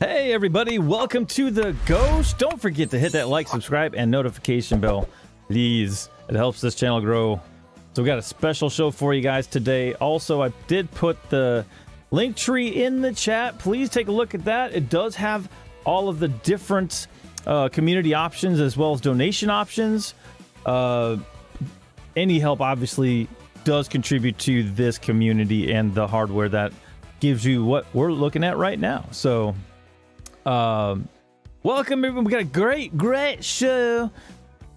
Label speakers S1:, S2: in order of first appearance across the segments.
S1: Hey everybody, welcome to the Gauche. Don't forget to hit that like, subscribe, and notification bell, please. It helps this channel grow. So we got a special show for you guys today. Also, I did put the link tree in the chat. Please take a look at that. It does have all of the different community options as well as donation options. Any help obviously does contribute to this community and the hardware that gives you what we're looking at right now. So welcome everyone. We got a great show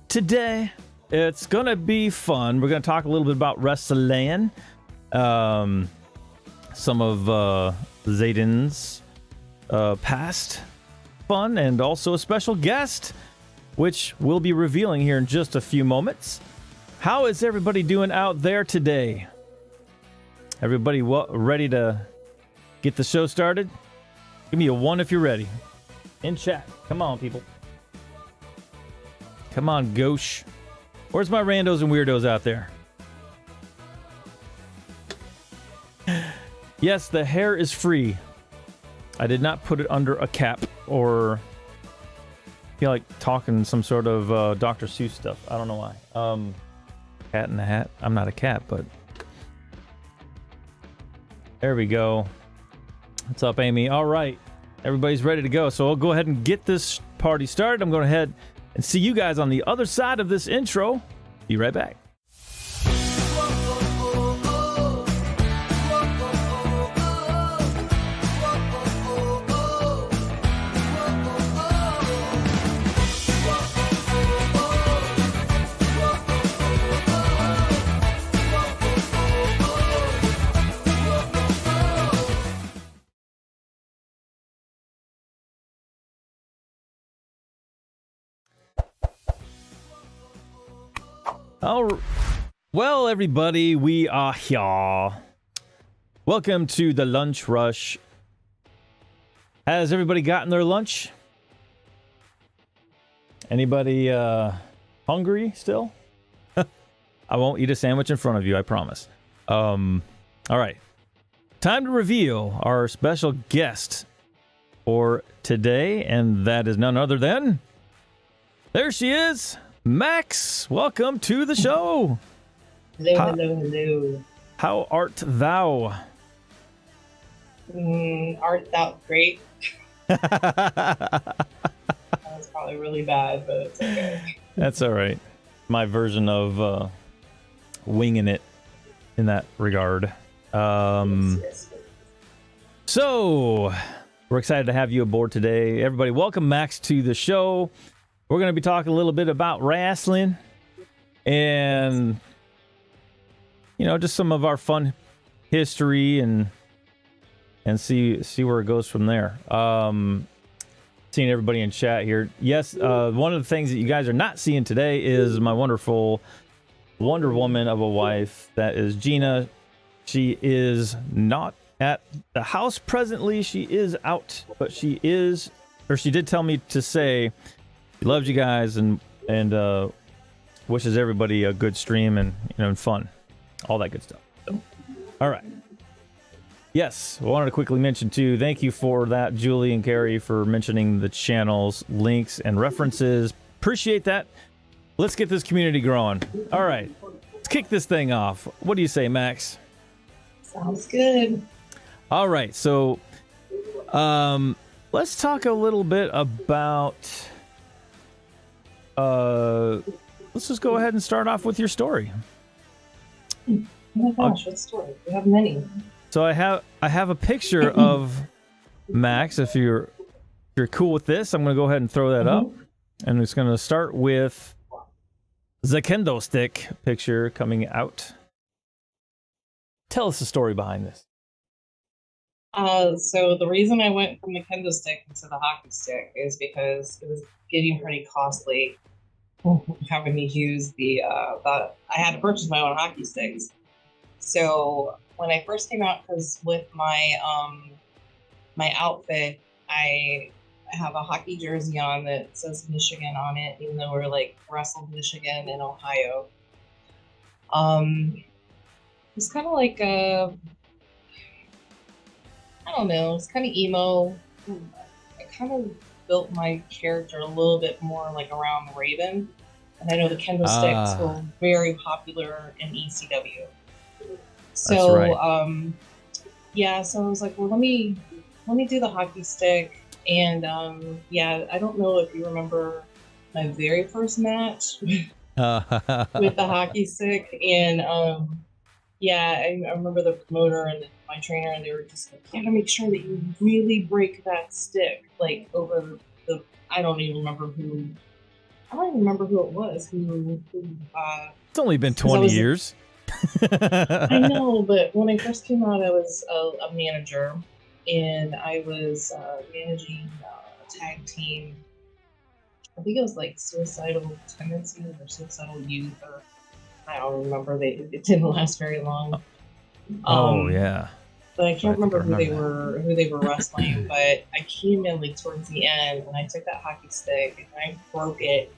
S1: today. It's gonna be fun. We're gonna talk a little bit about wrestling, some of Zaiden's past fun, and also a special guest which we'll be revealing here in just a few moments. How is everybody doing out there today? Everybody ready to get the show started? Give me a 1 if you're ready. In chat. Come on, people. Come on, Gauche. Where's my randos and weirdos out there? Yes, the hair is free. I did not put it under a cap or feel like talking some sort of Dr. Seuss stuff. I don't know why. Cat in the hat. I'm not a cat, but there we go. What's up, Amy? All right. Everybody's ready to go. So I'll go ahead and get this party started. I'm going to head and see you guys on the other side of this intro. Be right back. Oh, well, everybody, we are here. Welcome to the Lunch Rush. Has everybody gotten their lunch? Anybody hungry still? I won't eat a sandwich in front of you, I promise. All right. Time to reveal our special guest for today, and that is none other than... There she is! Max, welcome to the show.
S2: Hello.
S1: How art thou?
S2: Art thou great? That's probably really bad, but it's okay.
S1: That's all right. My version of winging it in that regard.
S2: Yes.
S1: So, we're excited to have you aboard today. Everybody, welcome Max to the show. We're going to be talking a little bit about wrestling and, you know, just some of our fun history and see where it goes from there. Seeing everybody in chat here. Yes, one of the things that you guys are not seeing today is my wonderful Wonder Woman of a wife. That is Gina. She is not at the house presently. She is out, but she did tell me to say she loves you guys and wishes everybody a good stream and, you know, and fun, all that good stuff. So, all right. Yes, I wanted to quickly mention too. Thank you for that, Julie and Carrie, for mentioning the channels, links, and references. Appreciate that. Let's get this community growing. All right, let's kick this thing off. What do you say, Max?
S2: Sounds good.
S1: All right, so let's talk a little bit about. Let's just go ahead and start off with your story.
S2: Oh my gosh, what story? We have many.
S1: So I have a picture of Max. If you're cool with this, I'm going to go ahead and throw that up, and it's going to start with the kendo stick picture coming out. Tell us the story behind this.
S2: So the reason I went from the kendo stick to the hockey stick is because it was getting pretty costly having to use I had to purchase my own hockey sticks. So when I first came out, because with my my outfit, I have a hockey jersey on that says Michigan on it, even though we're like wrestled Michigan and Ohio. It's kind of like I don't know, it's kind of emo. kind of built my character a little bit more like around Raven. And I know the kendo sticks were very popular in ECW. So,
S1: that's right.
S2: Yeah, so I was like, well, let me do the hockey stick. And yeah, I don't know if you remember my very first match with the hockey stick. And yeah, I remember the promoter and my trainer, and they were just like, you gotta make sure that you really break that stick, like over the I don't even remember who. I don't even remember who it was.
S1: It's only been 20 years.
S2: I know, but when I first came out, I was a manager, and I was managing a tag team. I think it was like Suicidal Tendencies or Suicidal Youth, or I don't remember. It didn't last very long.
S1: Yeah.
S2: But I can't remember who they were wrestling. But I came in like towards the end, and I took that hockey stick and I broke it,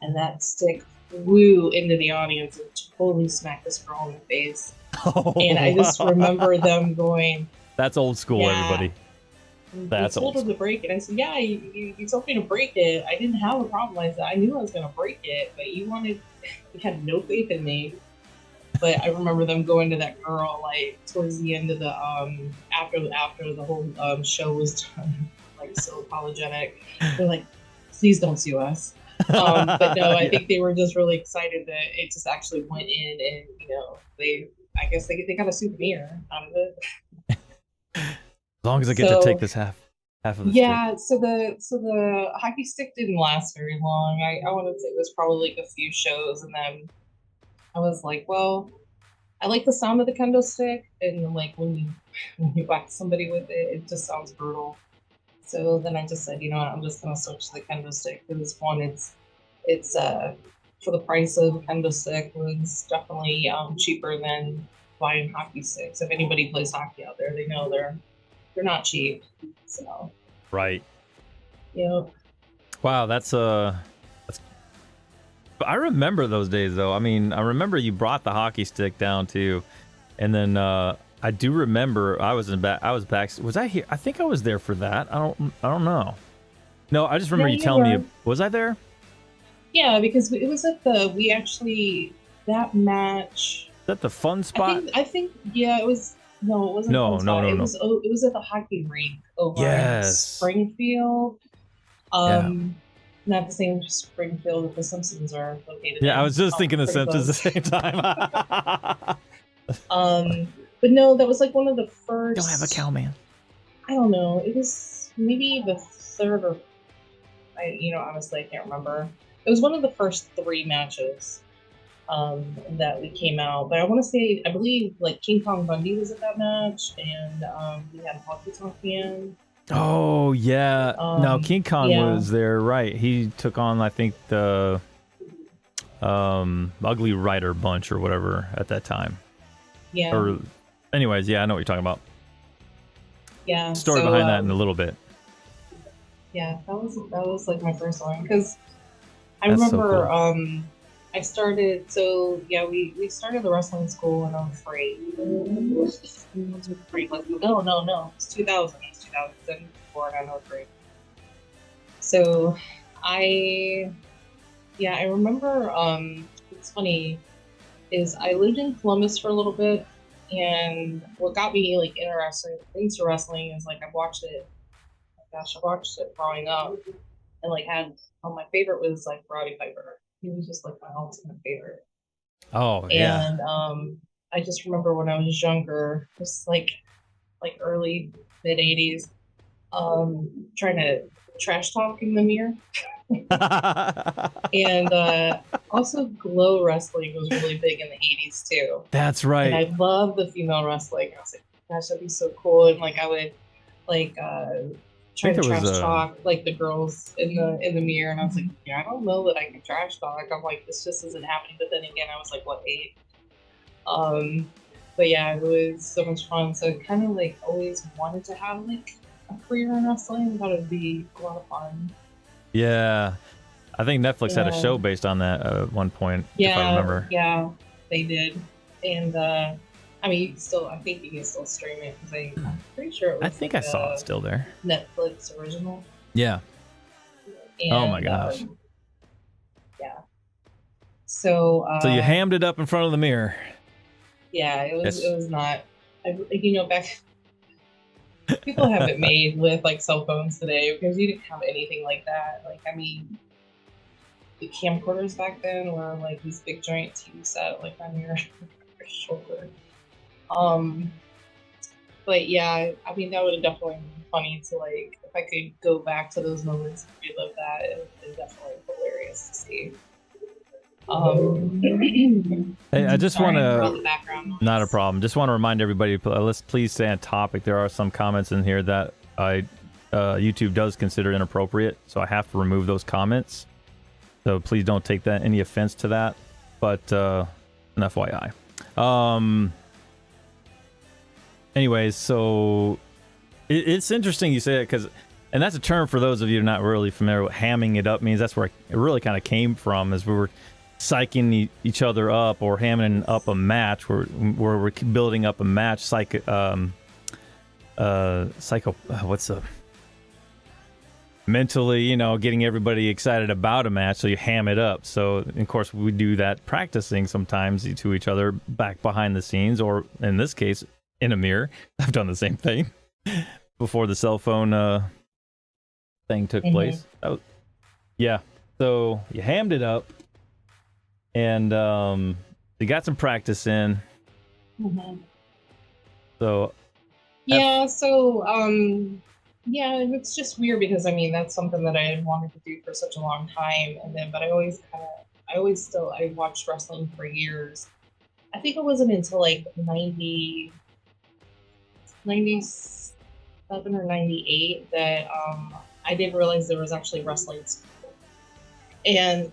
S2: and that stick flew into the audience and totally smacked this girl in the face. And I just remember them going,
S1: "That's old school, everybody." That's
S2: told her to break it. I said, "Yeah, you told me to break it. I didn't have a problem." I said, "I knew I was going to break it, but you had no faith in me." But I remember them going to that girl like towards the end of the after the whole show was done, like so apologetic. They're like, "Please don't sue us." But no, I think they were just really excited that it just actually went in, and I guess they got a souvenir out of it.
S1: As long as I get to take this half of the
S2: stick. So the hockey stick didn't last very long. I want to say it was probably like a few shows, and then I was like, well, I like the sound of the kendo stick, and like when you whack somebody with it, it just sounds brutal. So then I just said, you know what, I'm just gonna switch to the kendo stick because one, it's for the price of a kendo stick was definitely cheaper than buying hockey sticks. If anybody plays hockey out there, they know they're not cheap. So
S1: right.
S2: Yep.
S1: Wow, that's I remember those days though. I mean, I remember you brought the hockey stick down too, and then I do remember I was back. Was I here? I think I was there for that. I don't know. No, I just remember you telling me. Was I there?
S2: Yeah, because it was at that match.
S1: Is that the fun spot?
S2: I think yeah, it was. No, it wasn't.
S1: No.
S2: It was at the hockey rink over in Springfield. Not the same Springfield that the Simpsons are located in.
S1: Yeah, I was just thinking the Simpsons at the same time.
S2: But no, that was like one of the first.
S1: Don't have a cow, man.
S2: I don't know. It was maybe the third or honestly, I can't remember. It was one of the first 3 matches that we came out. But I want to say, I believe like King Kong Bundy was at that match, and we had Honky Tonk Man.
S1: Oh yeah, no, King Kong was there, right? He took on, I think, the Ugly Rider bunch or whatever at that time.
S2: Yeah.
S1: Or, anyways, yeah, I know what you're talking about.
S2: Yeah.
S1: Story behind that in a little bit.
S2: Yeah, that was like my first one because I remember so cool. I started. So yeah, we started the wrestling school in 03. No, it was 2000. It was 2007 before and 03. So I remember. It's funny is I lived in Columbus for a little bit, and what got me like interested into wrestling is like I watched it growing up, and like had my favorite was like Roddy Piper. He was just like my ultimate favorite.
S1: Oh yeah.
S2: And I just remember when I was younger, just like early mid 80s, trying to trash talk in the mirror. And also Glow Wrestling was really big in the 80s too.
S1: That's right.
S2: And I love the female wrestling. I was like, gosh, that'd be so cool. And like I would like try to trash talk like the girls in the mirror, and I was like, yeah, I don't know that I can trash talk. I'm like, this just isn't happening. But then again, I was like, what, 8? But yeah, it was so much fun. So I kind of like always wanted to have like a career in wrestling. I thought it'd be a lot of fun.
S1: Yeah, I think Netflix had a show based on that at one point.
S2: Yeah,
S1: if I remember.
S2: Yeah, they did. And I mean, I think you can still stream it because I'm pretty sure it was.
S1: I think I saw it still there.
S2: Netflix original.
S1: Yeah.
S2: And,
S1: Oh my gosh.
S2: Yeah. So.
S1: So you hammed it up in front of the mirror.
S2: Yeah, it was.
S1: Yes.
S2: It was not. Back. People have it made with like cell phones today because you didn't have anything like that. Like, I mean, the camcorders back then were like these big giant TV set like on your shoulder. But yeah, I mean, that would have definitely been funny to like, if I could go back to those moments and relive that, it would have been definitely hilarious to see.
S1: Hey, I just want to, not a
S2: noise.
S1: problem. Just want to remind everybody, let's please stay on topic. There are some comments in here that YouTube does consider inappropriate, so I have to remove those comments. So please don't take that any offense to that. But an FYI. Anyways, so it's interesting you say it because, and that's a term for those of you not really familiar with hamming it up means. That's where it really kind of came from, as we were psyching each other up or hamming up a match where we're building up a match mentally, you know, getting everybody excited about a match, so you ham it up. So of course we do that practicing sometimes to each other back behind the scenes, or in this case in a mirror. I've done the same thing before the cell phone thing took place. Yeah, so you hammed it up and you got some practice in. So
S2: yeah, yeah, it's just weird because I mean that's something that I had wanted to do for such a long time, and then but I watched wrestling for years. I think it wasn't until like 97 or 98 that I didn't realize there was actually wrestling school. And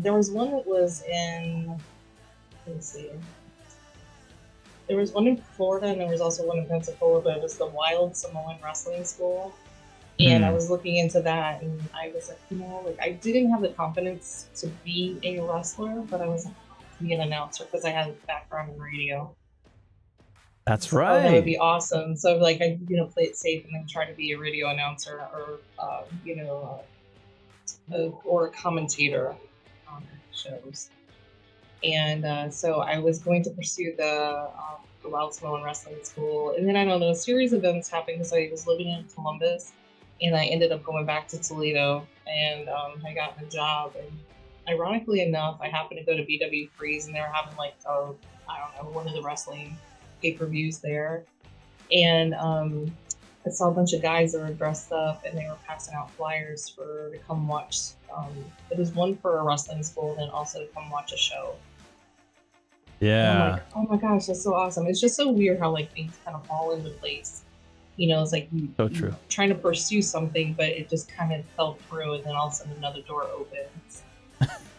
S2: there was one that was in, let me see, there was one in Florida and there was also one in Pensacola, but it was the Wild Samoan Wrestling School. And I was looking into that and I was like, you know, like I didn't have the confidence to be a wrestler, but I was like, to be an announcer because I had a background in radio.
S1: That's
S2: so,
S1: right.
S2: Oh, that would be awesome. So like I, play it safe and then try to be a radio announcer or, or a commentator on shows. And so I was going to pursue the Wild Samoan Wrestling School. And then I don't know, a series of events happened because I was living in Columbus and I ended up going back to Toledo and I got a job. And ironically enough, I happened to go to BW Freeze and they were having like, I don't know, one of the wrestling pay-per-views there. And I saw a bunch of guys that were dressed up and they were passing out flyers to come watch. It was one for a wrestling school and then also to come watch a show.
S1: Yeah.
S2: And I'm like, oh my gosh, that's so awesome. It's just so weird how like things kind of fall into place. You know, it's like you're trying to pursue something, but it just kind of fell through and then all of a sudden another door opens.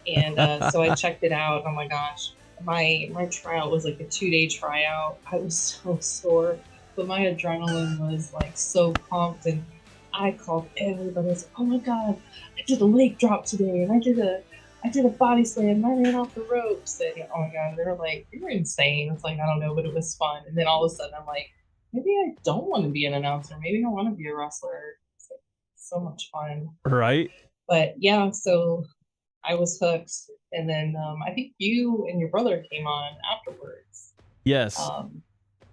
S2: And so I checked it out. Oh my gosh. My tryout was like a 2-day tryout. I was so sore. But my adrenaline was like so pumped, and I called everybody. I was like, "Oh my god, I did a leg drop today, and I did a body slam, and I ran off the ropes." And oh my god, they were like, "You're insane." It's like I don't know, but it was fun. And then all of a sudden, I'm like, maybe I don't want to be an announcer. Maybe I want to be a wrestler. It's like so much fun,
S1: right?
S2: But yeah, so I was hooked, and then I think you and your brother came on afterwards.
S1: Yes.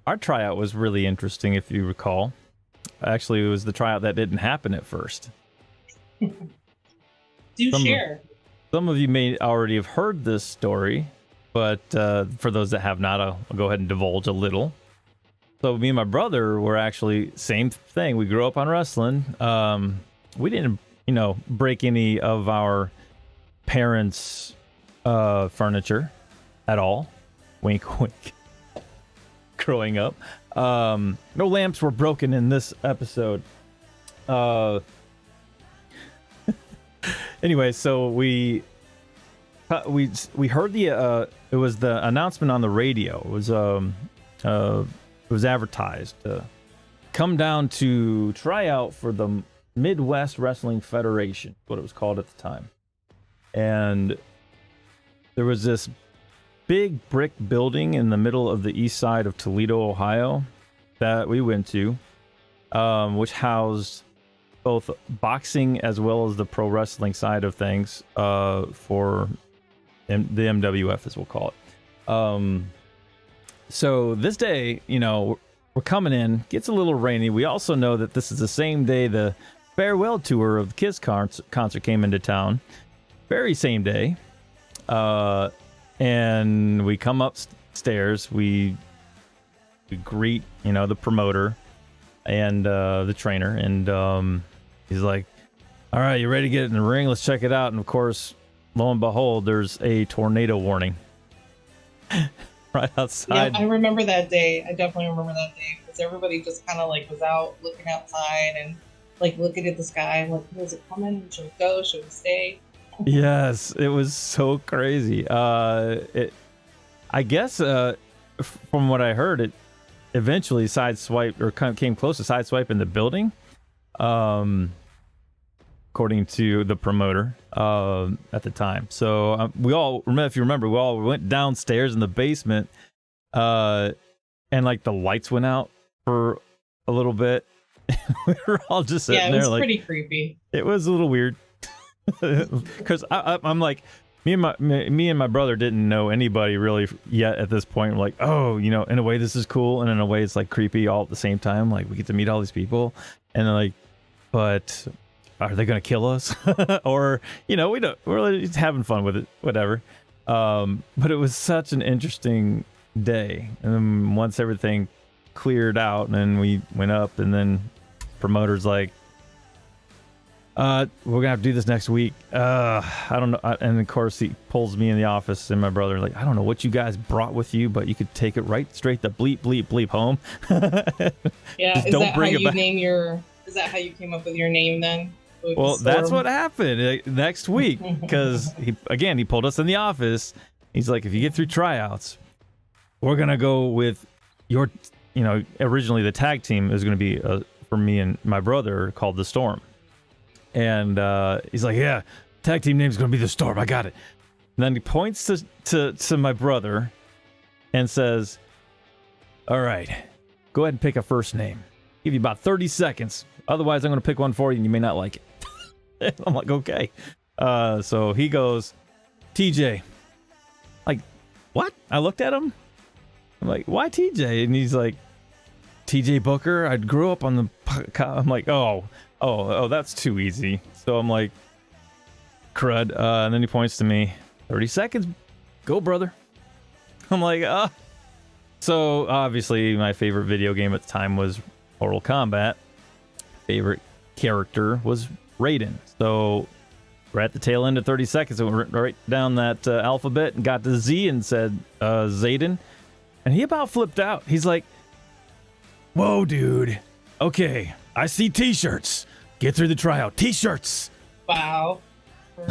S1: Our tryout was really interesting, if you recall. Actually, it was the tryout that didn't happen at first.
S2: Share.
S1: Some of you may already have heard this story, but for those that have not, I'll go ahead and divulge a little. So me and my brother were actually, same thing. We grew up on wrestling. We didn't, break any of our parents' furniture at all. Wink, wink. Growing up, no lamps were broken in this episode. Anyway, so we heard the it was the announcement on the radio. It was advertised come down to try out for the Midwest Wrestling Federation, what it was called at the time. And there was this big brick building in the middle of the east side of Toledo, Ohio, that we went to, which housed both boxing as well as the pro wrestling side of things for the MWF, as we'll call it. So this day, we're coming in, gets a little rainy. We also know that this is the same day the farewell tour of the Kiss concert came into town. Very same day. And we come upstairs, we greet, the promoter and the trainer, and he's like, all right, you ready to get in the ring? Let's check it out. And of course, lo and behold, there's a tornado warning right outside.
S2: Yeah, I remember that day. I definitely remember that day, because everybody just kind of like was out looking outside and like looking at the sky, like, is it coming? Should we go? Should we stay?
S1: Yes, it was so crazy. I guess from what I heard, it eventually sideswiped, or kind of came close to sideswiping the building, according to the promoter at the time. So we all remember, if you remember, we all went downstairs in the basement, and like the lights went out for a little bit. We were all just sitting there, like,
S2: pretty creepy.
S1: It was a little weird. Because I'm like, me and my brother didn't know anybody really yet at this point. We're like, oh, in a way this is cool, and in a way it's like creepy all at the same time. Like, we get to meet all these people, and they're like, but are they gonna kill us? Or we're just having fun with it, whatever. But it was such an interesting day, and then once everything cleared out, and then we went up, and then promoter's like, we're gonna have to do this next week. I don't know. And of course, he pulls me in the office and my brother, like, I don't know what you guys brought with you, but you could take it right straight to bleep, bleep, bleep home.
S2: Yeah,
S1: just
S2: is
S1: don't
S2: that
S1: bring
S2: how
S1: it
S2: you
S1: back.
S2: name your? Is that how you came up with your name then? With
S1: Well,
S2: the
S1: that's
S2: storm?
S1: what happened next week, because he pulled us in the office. He's like, if you get through tryouts, we're gonna go with your, originally the tag team is gonna be for me and my brother, called the Storm. And he's like, yeah, tag team name's gonna be the Storm. I got it. And then he points to my brother and says, all right, go ahead and pick a first name. Give you about 30 seconds. Otherwise, I'm gonna pick one for you and you may not like it. I'm like, okay. So he goes, TJ. Like, what? I looked at him. I'm like, why TJ? And he's like, TJ Booker. I grew up on the... I'm like, oh, that's too easy. So I'm like, crud. And then he points to me. 30 seconds. Go, brother. I'm like, So obviously my favorite video game at the time was Mortal Kombat. Favorite character was Raiden. So we're at the tail end of 30 seconds. And we went right down that alphabet and got to Z and said Zaiden. And he about flipped out. He's like, whoa, dude. Okay, I see t-shirts. Get through the tryout. T-shirts.
S2: Wow.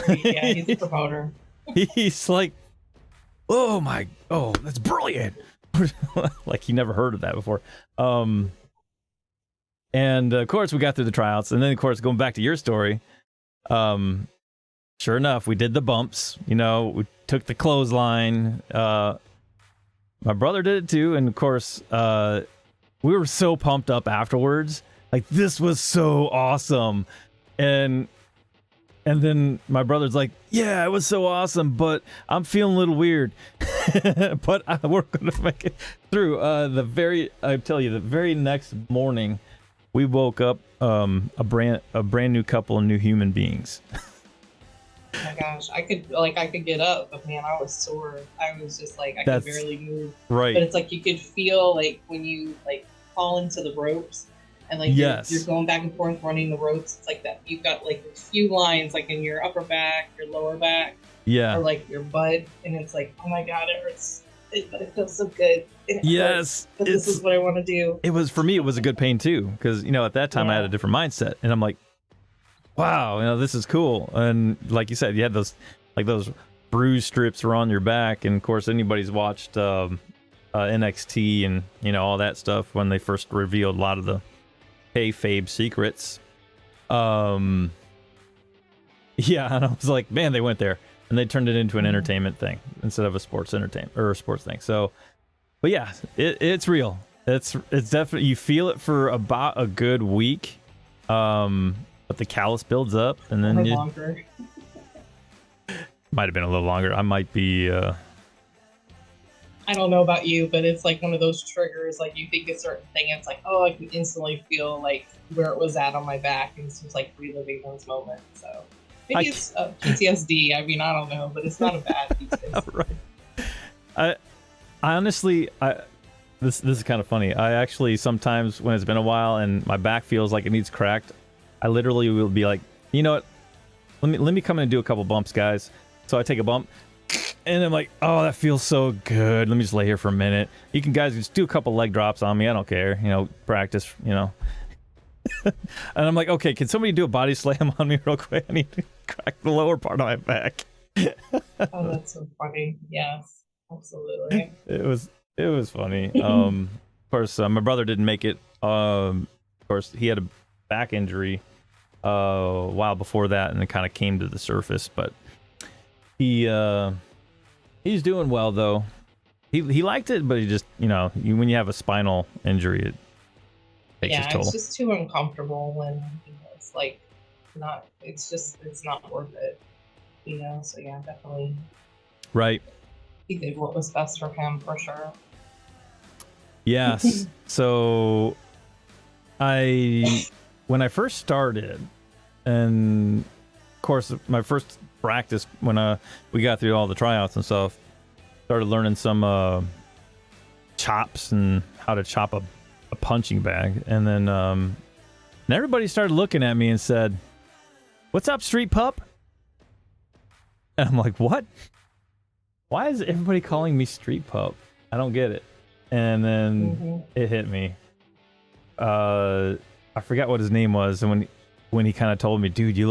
S2: Yeah, he's a promoter.
S1: He's like, oh, that's brilliant. Like he never heard of that before. And of course we got through the tryouts. And then of course, going back to your story, sure enough, we did the bumps, we took the clothesline. My brother did it too. And of course, we were so pumped up afterwards. Like, this was so awesome. And then my brother's like, yeah, it was so awesome, but I'm feeling a little weird. But we're going to make it through. I tell you, the very next morning, we woke up a brand new couple of new human beings.
S2: Oh my gosh, I could get up, but man, I was sore. I was just like, I could barely move.
S1: Right.
S2: But it's like you could feel like when you like fall into the ropes and like
S1: yes.
S2: you're going back and forth running the ropes. It's like that. You've got like a few lines like in your upper back, your lower back,
S1: yeah,
S2: or like your butt, and it's like, oh my god, it hurts. But it feels so good.
S1: Yes,
S2: but this is what I want to do.
S1: It was, for me, it was a good pain too, because at that time I had a different mindset, and I'm like, wow, this is cool. And like you said, you had those bruise strips were on your back, and of course anybody's watched NXT and all that stuff when they first revealed a lot of the kayfabe secrets. Yeah, and I was like, man, they went there. And they turned it into an entertainment thing instead of a sports entertainment or a sports thing. So, but yeah, it's real. It's definitely, you feel it for about a good week. Of but the callus builds up, and then you
S2: longer.
S1: might have been a little longer. I might be.
S2: I don't know about you, but it's like one of those triggers. Like you think a certain thing, it's like, oh, I can instantly feel like where it was at on my back, and it's just like reliving those moments. So maybe it's PTSD. I mean, I don't know, but it's not a bad PTSD.
S1: Right. I honestly, this is kind of funny. I actually sometimes when it's been a while and my back feels like it needs cracked, I literally will be like, you know what? Let me come in and do a couple bumps, guys. So I take a bump. And I'm like, oh, that feels so good. Let me just lay here for a minute. You can, guys, just do a couple leg drops on me. I don't care. You know, practice, you know. And I'm like, okay, can somebody do a body slam on me real quick? I need to crack the lower part of my back.
S2: Oh, that's so funny. Yes, absolutely.
S1: It was funny. Of course, my brother didn't make it. Of course, he had a back injury a while before that, and it kind of came to the surface. But he's doing well though. He liked it, but he just, you know, when you have a spinal injury, it takes its toll.
S2: It's just too uncomfortable when, you know, it's like not. It's not worth it. You know, so yeah, definitely.
S1: Right.
S2: He did what was best for him for sure.
S1: Yes. So when I first started, and of course my first practice when we got through all the tryouts and stuff, started learning some chops and how to chop a punching bag, and then and everybody started looking at me and said, "What's up, street pup?" And I'm like, what? Why is everybody calling me street pup? I don't get it. And then it hit me. I forgot what his name was, and when he kind of told me, dude, you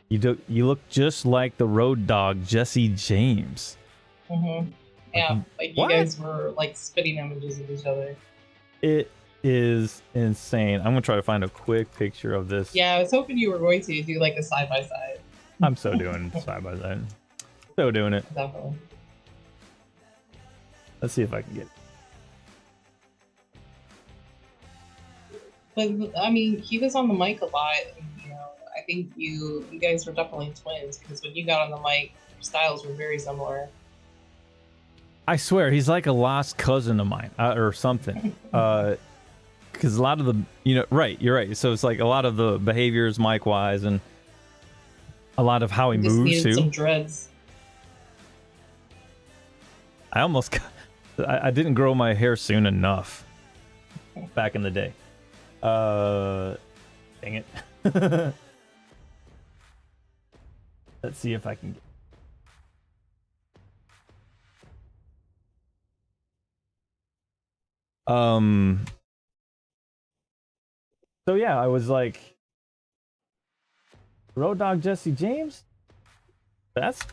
S1: look just like the road dog Jesse James.
S2: Yeah, like you guys were like spitting images of each other.
S1: It is insane. I'm gonna try to find a quick picture of this.
S2: Yeah, I was hoping you were going to do like a side by side.
S1: I'm so doing side by side. So doing it.
S2: Definitely.
S1: Let's see if I can get
S2: But
S1: it.
S2: I mean, he was on the mic a lot, and, you know, I think you guys were definitely twins, because when you got on the mic, your styles were very similar.
S1: I swear, he's like a lost cousin of mine, or something. Because a lot of the, you know, right, you're right. So it's like a lot of the behaviors, mic-wise, and a lot of how he
S2: just
S1: moves
S2: needed
S1: too.
S2: Some dreads.
S1: I didn't grow my hair soon enough back in the day. Dang it. Let's see if I can get. So yeah, I was like, Road Dog Jesse James? That's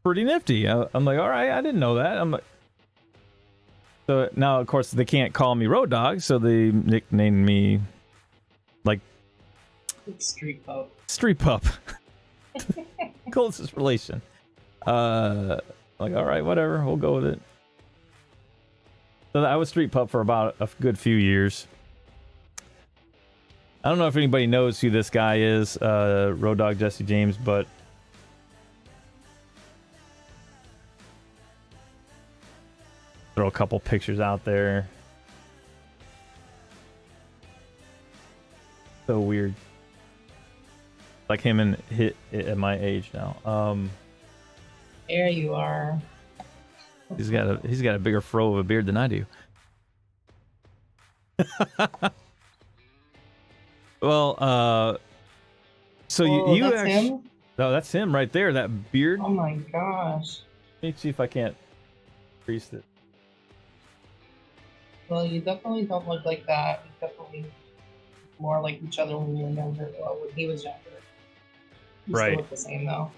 S1: pretty nifty. I'm like, all right, I didn't know that. I'm like, so now of course they can't call me Road Dog, so they nicknamed me like
S2: Street Pup.
S1: Street Pup. Closest relation. Like, all right, whatever, we'll go with it. So I was Street Pup for about a good few years. I don't know if anybody knows who this guy is, Road Dog Jesse James, but throw a couple pictures out there. So weird. Like him and hit at my age now.
S2: There you are.
S1: He's got a bigger fro of a beard than I do. Well, so you
S2: that's
S1: actually,
S2: him?
S1: no, that's him right there. That beard.
S2: Oh my gosh.
S1: Let me see if I can't crease it.
S2: Well, you definitely don't look like that. You definitely more like each other when you were younger. Well, when he was younger. You
S1: right.
S2: Still look the same though.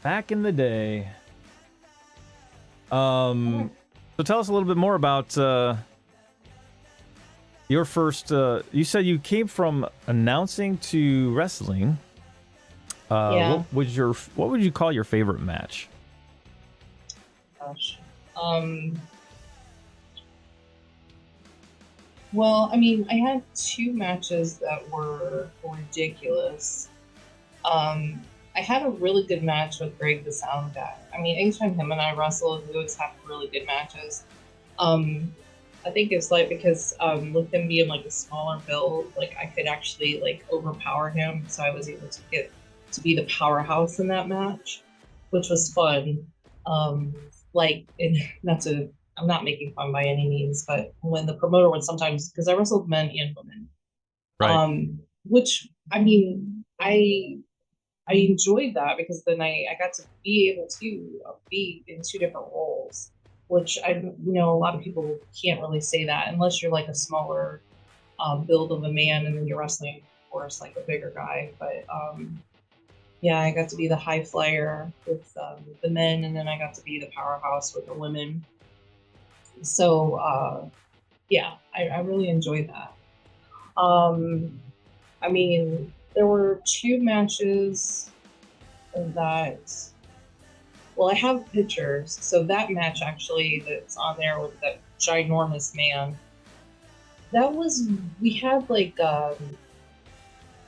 S1: Back in the day. So tell us a little bit more about your first. You said you came from announcing to wrestling.
S2: Yeah.
S1: What would you call your favorite match?
S2: Gosh. Well, I mean, I had two matches that were ridiculous. I had a really good match with Greg, the sound guy. I mean, anytime him and I wrestle, we always have really good matches. Um, I think it's like because with him being like a smaller build, like I could actually like overpower him, so I was able to get to be the powerhouse in that match, which was fun. Like, and not to, I'm not making fun by any means, but when the promoter would sometimes, because I wrestled men and women,
S1: Right.
S2: which I mean, I enjoyed that because then I got to be able to be in two different roles, which a lot of people can't really say that unless you're like a smaller build of a man and then you're wrestling, of course, like a bigger guy. But yeah, I got to be the high flyer with the men, and then I got to be the powerhouse with the women. So yeah, I really enjoyed that. I mean, there were two matches that, well, I have pictures. So that match actually that's on there with that ginormous man, that was, we had like the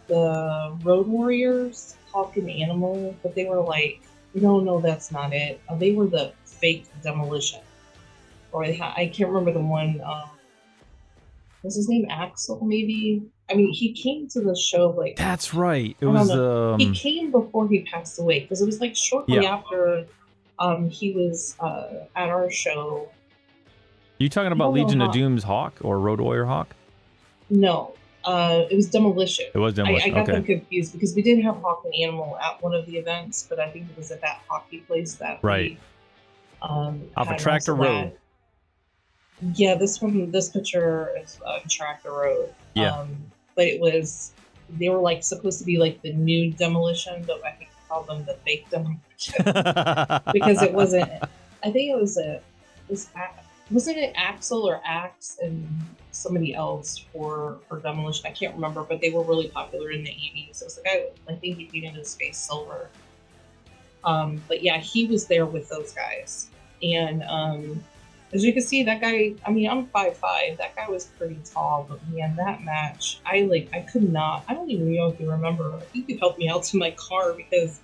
S2: Road Warriors, Hawk and Animal, but they were like, no, that's not it. They were the fake Demolition. Or I can't remember the one, was his name Axel, maybe? I mean, he came to the show like,
S1: That's right. It
S2: I don't
S1: was
S2: know. He came before he passed away because it was like shortly
S1: yeah.
S2: after he was at our show.
S1: You talking about Legion of Doom's Hawk or Road Warrior Hawk?
S2: No, it was Demolition.
S1: It was Demolition.
S2: I got them confused because we did have Hawk and Animal at one of the events, but I think it was at that hockey place that
S1: right.
S2: We,
S1: off a Tractor Road.
S2: Yeah, this picture is Tractor Road.
S1: Yeah.
S2: But they were like supposed to be like the new Demolition, but I think they called them the fake Demolition because it wasn't. I think it was wasn't it Axel or Axe and somebody else for Demolition? I can't remember, but they were really popular in the 80s. It was the guy, I think he painted his face silver. But yeah, he was there with those guys, and as you can see, that guy, I mean, I'm 5'5". That guy was pretty tall, but man, that match, I could not, I don't even know if you remember. You could help me out to my car because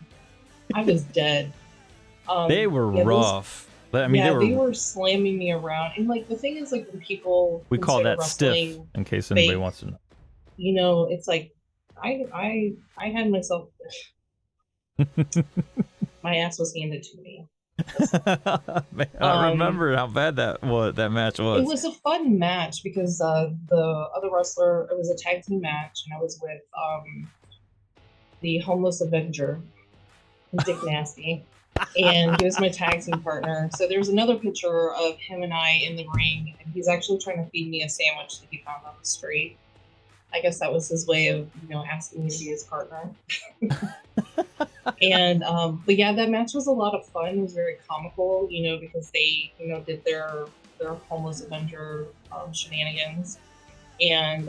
S2: I was dead.
S1: They were rough. I mean,
S2: they were slamming me around. And like, the thing is, like, when people,
S1: we call that stiff, in case anybody wants to know.
S2: You know, it's like, I had myself, my ass was handed to me.
S1: Man, I remember how bad that match was.
S2: It was a fun match because the other wrestler, it was a tag team match, and I was with the Homeless Avenger, Dick Nasty, and he was my tag team partner. So there was another picture of him and I in the ring, and he's actually trying to feed me a sandwich that he found on the street. I guess that was his way of, asking me to be his partner. And but yeah, that match was a lot of fun. It was very comical, because they, did their Homeless Avenger shenanigans. And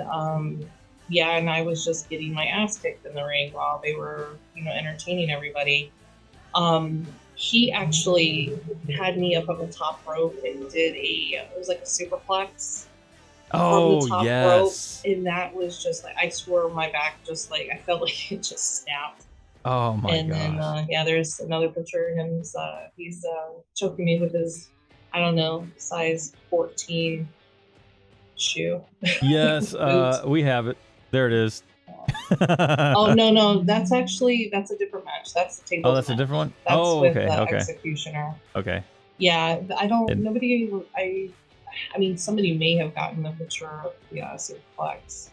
S2: yeah, and I was just getting my ass kicked in the ring while they were, entertaining everybody. He actually had me up on the top rope and did it was like a superplex.
S1: Oh,
S2: from the top
S1: yes.
S2: rope, and that was just like, I swear my back just like, I felt like it just snapped.
S1: Oh my god.
S2: And then yeah, there's another picture of him. He's choking me with his, I don't know, size 14 shoe.
S1: Yes, we have it. There it is.
S2: Oh no, that's a different match. That's the table.
S1: Oh, that's
S2: match.
S1: A different one.
S2: That's with
S1: okay.
S2: Executioner.
S1: Okay.
S2: Yeah, I mean, somebody may have gotten the picture of the superplex.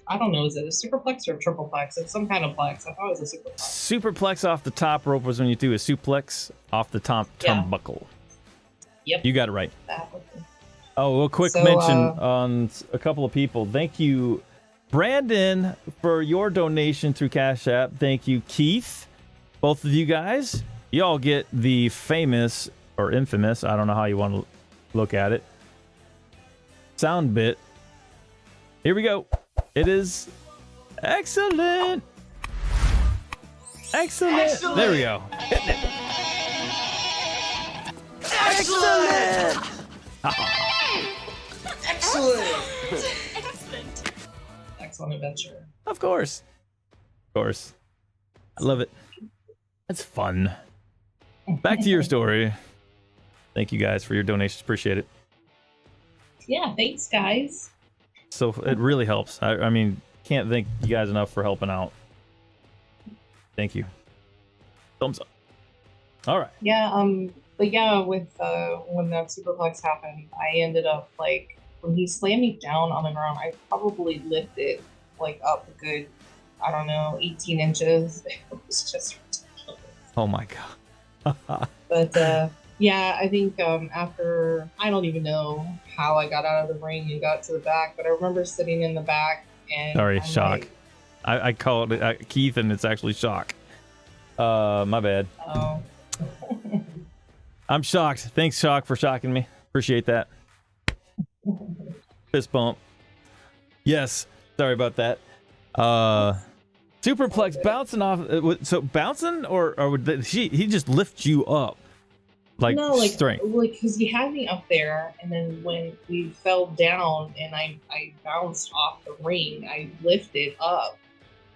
S2: I don't know, is it a superplex or a tripleplex? It's some kind of plex. I thought it was a superplex.
S1: Superplex off the top rope was when you do a suplex off the top turnbuckle.
S2: Yep.
S1: You got it right. Oh, a quick mention on a couple of people. Thank you, Brandon, for your donation through Cash App. Thank you, Keith. Both of you guys. Y'all get the famous or infamous, I don't know how you want to look at it, sound bit. Here we go. It is excellent. Excellent. There we go. Hitting it.
S3: Excellent. Excellent.
S2: next one adventure.
S1: Of course. Of course. I love it. That's fun. Back to your story. Thank you guys for your donations. Appreciate it.
S2: Yeah, thanks, guys.
S1: So it really helps. I mean, can't thank you guys enough for helping out. Thank you. Thumbs up. All right.
S2: Yeah, but yeah, with when that superplex happened, I ended up like when he slammed me down on the ground, I probably lifted like up a good, I don't know, 18 inches. It was just ridiculous.
S1: Oh my god.
S2: But yeah, I think after, I don't even know how I got out of the ring and got to the back, but I remember sitting in the back and
S1: Sorry,
S2: I'm
S1: shock.
S2: like,
S1: I called it Keith, and it's actually shock. My bad.
S2: oh.
S1: I'm shocked. Thanks, Shock, for shocking me. Appreciate that. Fist bump. Yes. Sorry about that. Superplex bouncing off. So bouncing, or would he just lifts you up? Like,
S2: no, like
S1: strength.
S2: like because he had me up there, and then when we fell down and I bounced off the ring, I lifted up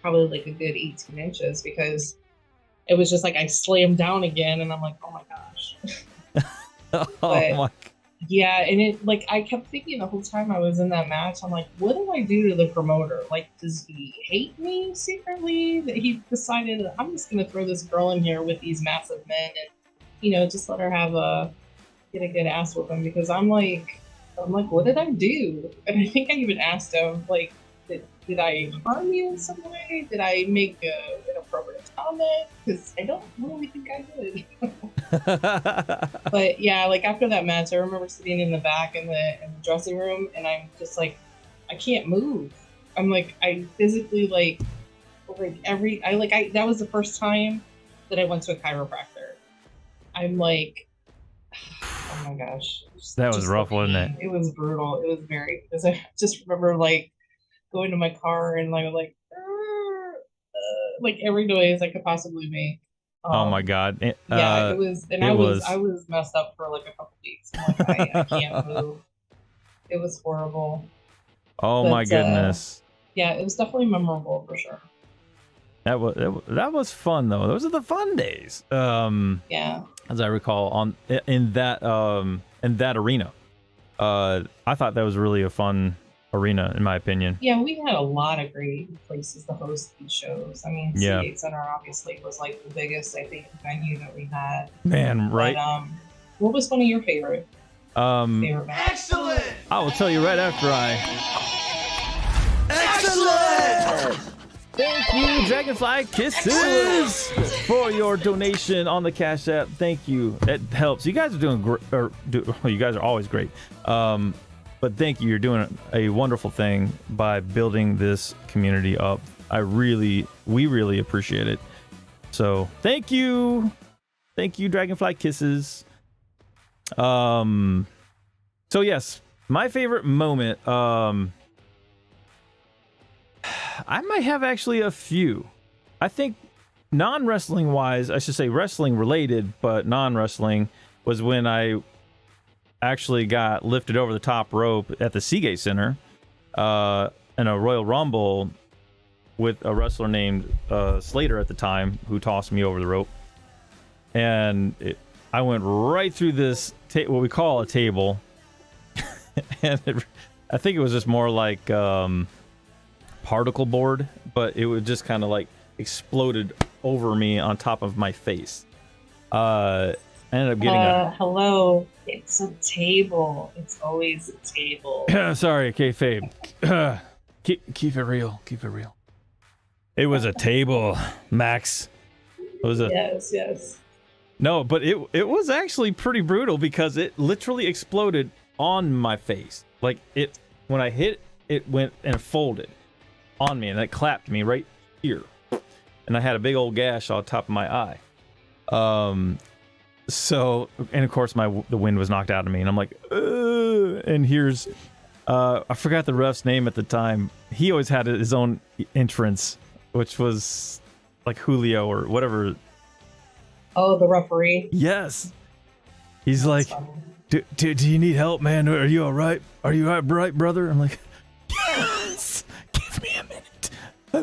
S2: probably like a good 18 inches because it was just like I slammed down again, and I'm like, oh my gosh.
S1: Oh my.
S2: Yeah, and it like I kept thinking the whole time I was in that match, I'm like, what do I do to the promoter? Like, does he hate me secretly? That he decided I'm just gonna throw this girl in here with these massive men and, you know, just let her get a good ass with him, because I'm like, what did I do? And I think I even asked him, like, did I harm you in some way? Did I make an inappropriate comment? Because I don't really think I did. But yeah, like after that match, I remember sitting in the back in the dressing room, and I'm just like, I can't move. I'm like, I physically that was the first time that I went to a chiropractor. I'm like, oh my gosh.
S1: That was rough, wasn't it?
S2: It was brutal. It was very, because I just remember like going to my car and like every noise I could possibly make.
S1: Oh my god.
S2: Yeah, it was, and I was messed up for like a couple weeks. I'm like, I can't move. It was horrible.
S1: Oh my goodness.
S2: Yeah, it was definitely memorable for sure.
S1: That was fun though. Those are the fun days.
S2: Yeah.
S1: As I recall, in that arena, I thought that was really a fun arena, in my opinion.
S2: Yeah, we had a lot of great places to host these shows. I mean,
S1: yeah.
S2: C8 Center obviously was like the biggest, I think, venue that we had.
S1: Man, right?
S2: But, what was one of your favorite
S3: Excellent!
S1: I will tell you right after
S3: Excellent!
S1: Thank you, Dragonfly Kisses, for your donation on the Cash App. Thank you. It helps. You guys are doing great. You guys are always great. But thank you. You're doing a wonderful thing by building this community up. We really appreciate it. So thank you. Thank you, Dragonfly Kisses. So yes, my favorite moment. I might have actually a few. I think non-wrestling wise, I should say wrestling related, but non-wrestling was when I actually got lifted over the top rope at the Seagate Center in a Royal Rumble with a wrestler named Slater at the time, who tossed me over the rope. And I went right through this, what we call a table. And I think it was just more like particle board, but it would just kind of like exploded over me on top of my face. I ended up getting
S2: hello, it's a table. It's always a table.
S1: Sorry, kayfabe. Keep it real. Keep it real. It was a table, Max. It was a
S2: yes.
S1: No, but it was actually pretty brutal because it literally exploded on my face. Like when I hit, it went and folded on me, and it clapped me right here, and I had a big old gash on top of my eye. So, and of course the wind was knocked out of me, and I'm like, and here's I forgot the ref's name at the time. He always had his own entrance, which was like Julio or whatever.
S2: Oh, the referee.
S1: Yes. He's like, do you need help, man? Are you all right? Are you all right, brother? I'm like, yes. Give me a minute.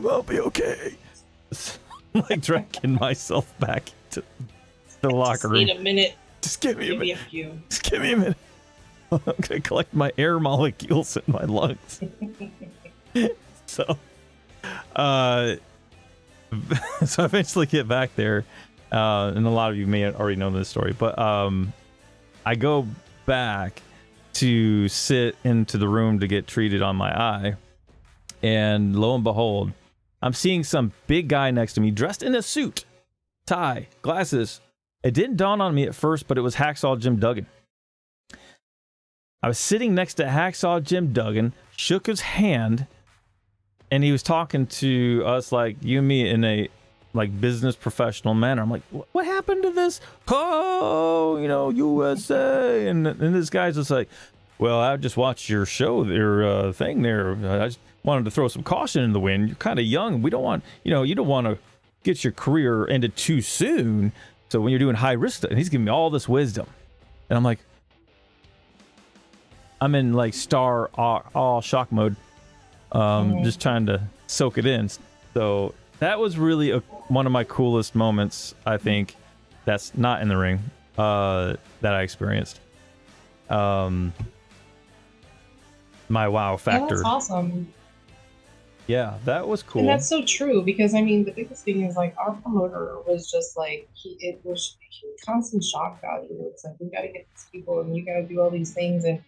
S1: I'll be okay. I'm like dragging myself back to the locker room.
S2: Need a minute.
S1: Just give me a
S2: Maybe
S1: minute.
S2: a few.
S1: Just give me a minute. I'm gonna collect my air molecules in my lungs. So I eventually get back there, and a lot of you may already know this story, but I go back to sit into the room to get treated on my eye, and lo and behold, I'm seeing some big guy next to me dressed in a suit, tie, glasses. It didn't dawn on me at first, but it was Hacksaw Jim Duggan. I was sitting next to Hacksaw Jim Duggan, shook his hand, and he was talking to us like you and me in a like business professional manner. I'm like, what happened to this? Oh, USA. And this guy's just like, well, I just watched your show, your thing there. I just wanted to throw some caution in the wind. You're kind of young. We don't want, you don't want to get your career ended too soon. So when you're doing high risk, and he's giving me all this wisdom, and I'm like, I'm in like all shock mode, just trying to soak it in. So that was really one of my coolest moments, I think. That's not in the ring that I experienced. My wow factor.
S2: That's awesome.
S1: Yeah, that was cool.
S2: And that's so true because I mean the biggest thing is like our promoter was just like it was constant shock value. It's like we got to get these people and you got to do all these things, and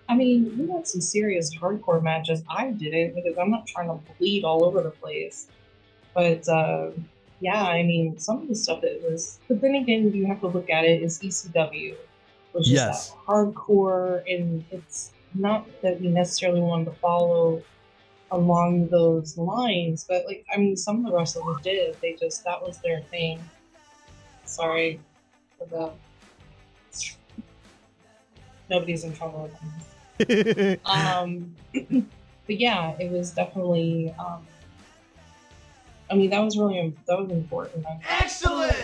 S2: I mean we had some serious hardcore matches. I didn't because I'm not trying to bleed all over the place, but yeah, I mean some of the stuff that was. But then again, you have to look at it as ECW, which is that hardcore, and it's not that we necessarily wanted to follow along those lines, but like I mean some of the wrestlers did. They just that was their thing. Sorry for the nobody's in trouble with this. But yeah, it was definitely I mean that was important.
S3: Excellent!